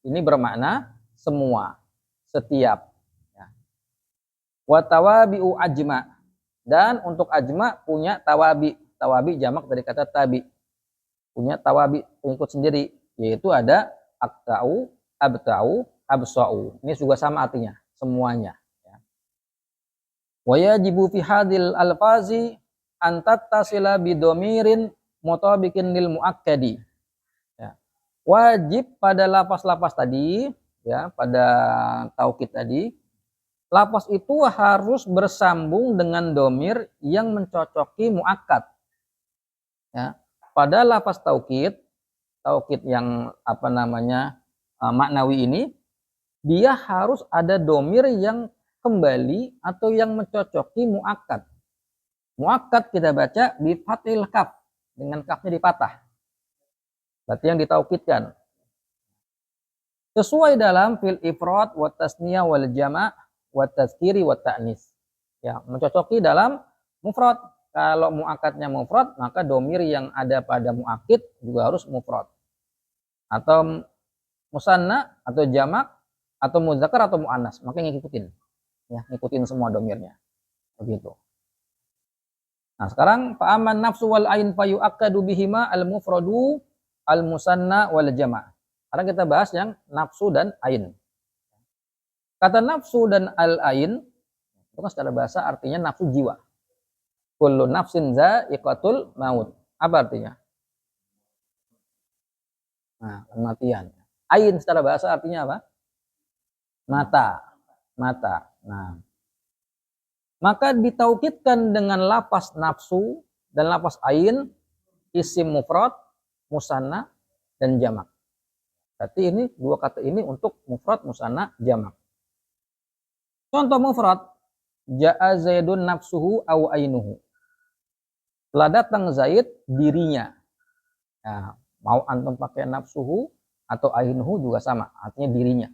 Ini bermakna semua, setiap. Ya. Wa tawabi'u ajma. Dan untuk ajma punya tawabi. Tawabi jamak dari kata tabi. Punya tawabi, pengikut sendiri. Yaitu ada akta'u, abta'u, absa'u. Ini juga sama artinya, semuanya. Wa yajibu fi hadil alfazi an tattasila bidomirin mutabiqin lil muakkadi. Ya. Wajib pada lafaz-lafaz tadi, ya, pada taukid tadi, lafaz itu harus bersambung dengan domir yang mencocoki muakkad. Ya. Pada lafaz taukid yang maknawi ini, dia harus ada domir yang kembali atau yang mencocoki muakkad. Muakkad kita baca bi fathil kaf, dengan kafnya dipatah. Berarti yang ditaukidkan. Sesuai dalam fil ifrad wa tasniyah wal jama' wa tazkiri wa ta'nis. Ya, mencocoki dalam mufrad. Kalau muakkadnya mufrad, maka domir yang ada pada muakkid juga harus mufrad. Atau musanna atau jamak atau muzakkar atau muannas, maka ngikutin. Ya, ngikutin semua domirnya. Begitu. Nah, sekarang fa'aman nafsu wal ain fayu'akkadu bihima al-mufradu al-musanna wal jama'. Sekarang kita bahas yang nafsu dan ain. Kata nafsu dan al-ain itu kan secara bahasa artinya nafsu jiwa. Kullu nafsin za'iqatul maut. Apa artinya? Nah, kematian. Ain secara bahasa artinya apa? Mata. Mata. Nah, maka ditaukidkan dengan lafaz nafsu dan lafaz ain, isim mufrad, musanna, dan jamak. Berarti ini dua kata ini untuk mufrad, musanna, jamak. Contoh mufrad, ja'a zaidun nafsuhu au ainuhu. Telah datang Zaid dirinya. Nah, mau antum pakai nafsuhu atau ainuhu juga sama, artinya dirinya.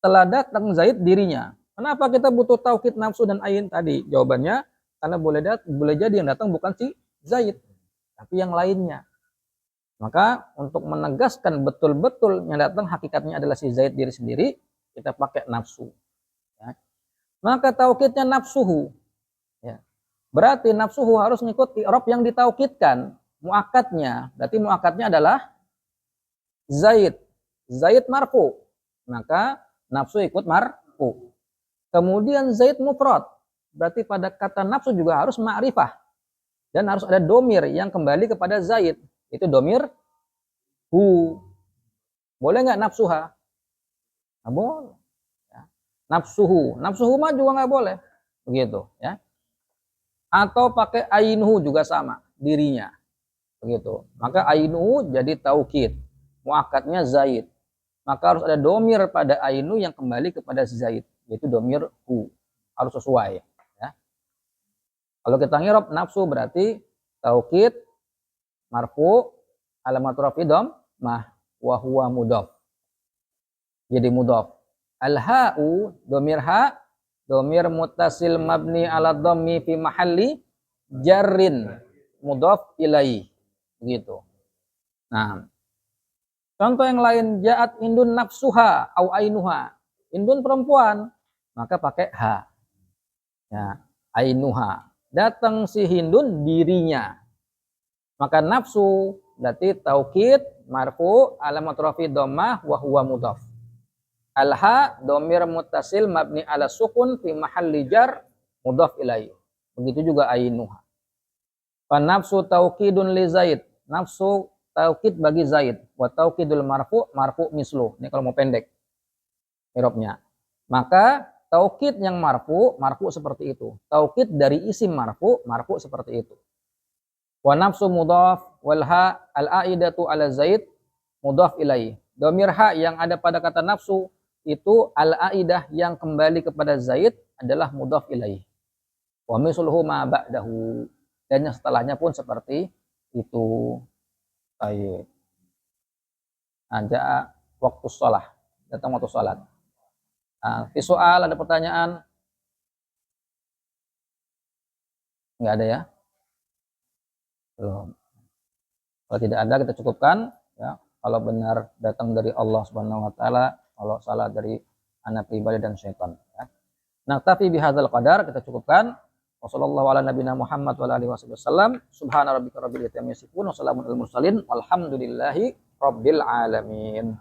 Telah datang Zaid dirinya. Kenapa kita butuh taukid nafsu dan ain tadi? Jawabannya karena boleh jadi yang datang bukan si Zaid, tapi yang lainnya. Maka untuk menegaskan betul-betul yang datang hakikatnya adalah si Zaid diri sendiri, kita pakai nafsu. Ya. Maka taukidnya nafsuhu. Ya. Berarti nafsuhu harus mengikuti i'rab yang ditaukidkan, muakkadnya. Berarti muakkadnya adalah Zaid. Zaid marfu. Maka nafsu ikut marfu. Kemudian Zaid mufrad. Berarti pada kata nafsu juga harus ma'rifah. Dan harus ada domir yang kembali kepada Zaid. Itu domir hu. Boleh nggak nafsuha? Nggak boleh. Ya. Nafsuhu. Nafsuhu mah juga nggak boleh. Begitu. Ya. Atau pakai ainuhu juga sama, dirinya. Begitu. Maka ainuhu jadi taukid. Muakkadnya Zaid. Maka harus ada domir pada ainu yang kembali kepada Zaid. Yaitu domir hu. Harus sesuai. Ya. Kalau kita ngirab nafsu berarti taukid, marfu, alamatur rafi dhammah, wa huwa mudhaf. Jadi mudhaf. Al-ha'u, domir ha, domir muttasil mabni ala dhammi fi mahalli jarrin mudhaf ilaih. Begitu. Nah, contoh yang lain, ja'at indun nafsuha au ainuha. Indun perempuan, maka pakai ha. Ya, ainuha. Datang si Hindun dirinya. Maka nafsu berarti taukid marfu alamatur rafi dhammah wa huwa mudhaf. Al-ha domir muttasil mabni ala sukun fi mahalli jar mudhaf ilaih. Begitu juga ainuha. Fa nafsu taukidun li Zaid. Nafsu taukid bagi Zaid. Wa taukidul marfu mislu. Ini kalau mau pendek i'rabnya. Maka taukid yang marfu seperti itu. Taukid dari isim marfu seperti itu. Wa nafsu mudhaf wal ha al-aidatu ala Zaid mudhaf ilaih. Domir ha yang ada pada kata nafsu itu al-aidah yang kembali kepada Zaid adalah mudhaf ilaih. Wa misluhu ma ba'dahu. Dan yang setelahnya pun seperti itu. Baik. Nah, waktu sholat. Datang waktu sholat. Nah, visual ada pertanyaan? Nggak ada ya? Belum. Kalau tidak ada kita cukupkan ya. Kalau benar datang dari Allah Subhanahu wa taala, kalau salah dari anak pribadi dan syaitan ya. Nah, tapi bihadzal qadar kita cukupkan. Wassallallahu ala nabiyina Muhammad wa ala alihi wasallam. Subhana rabbika rabbil izzati amma yasifun wa salamun alal mursalin walhamdulillahi rabbil alamin.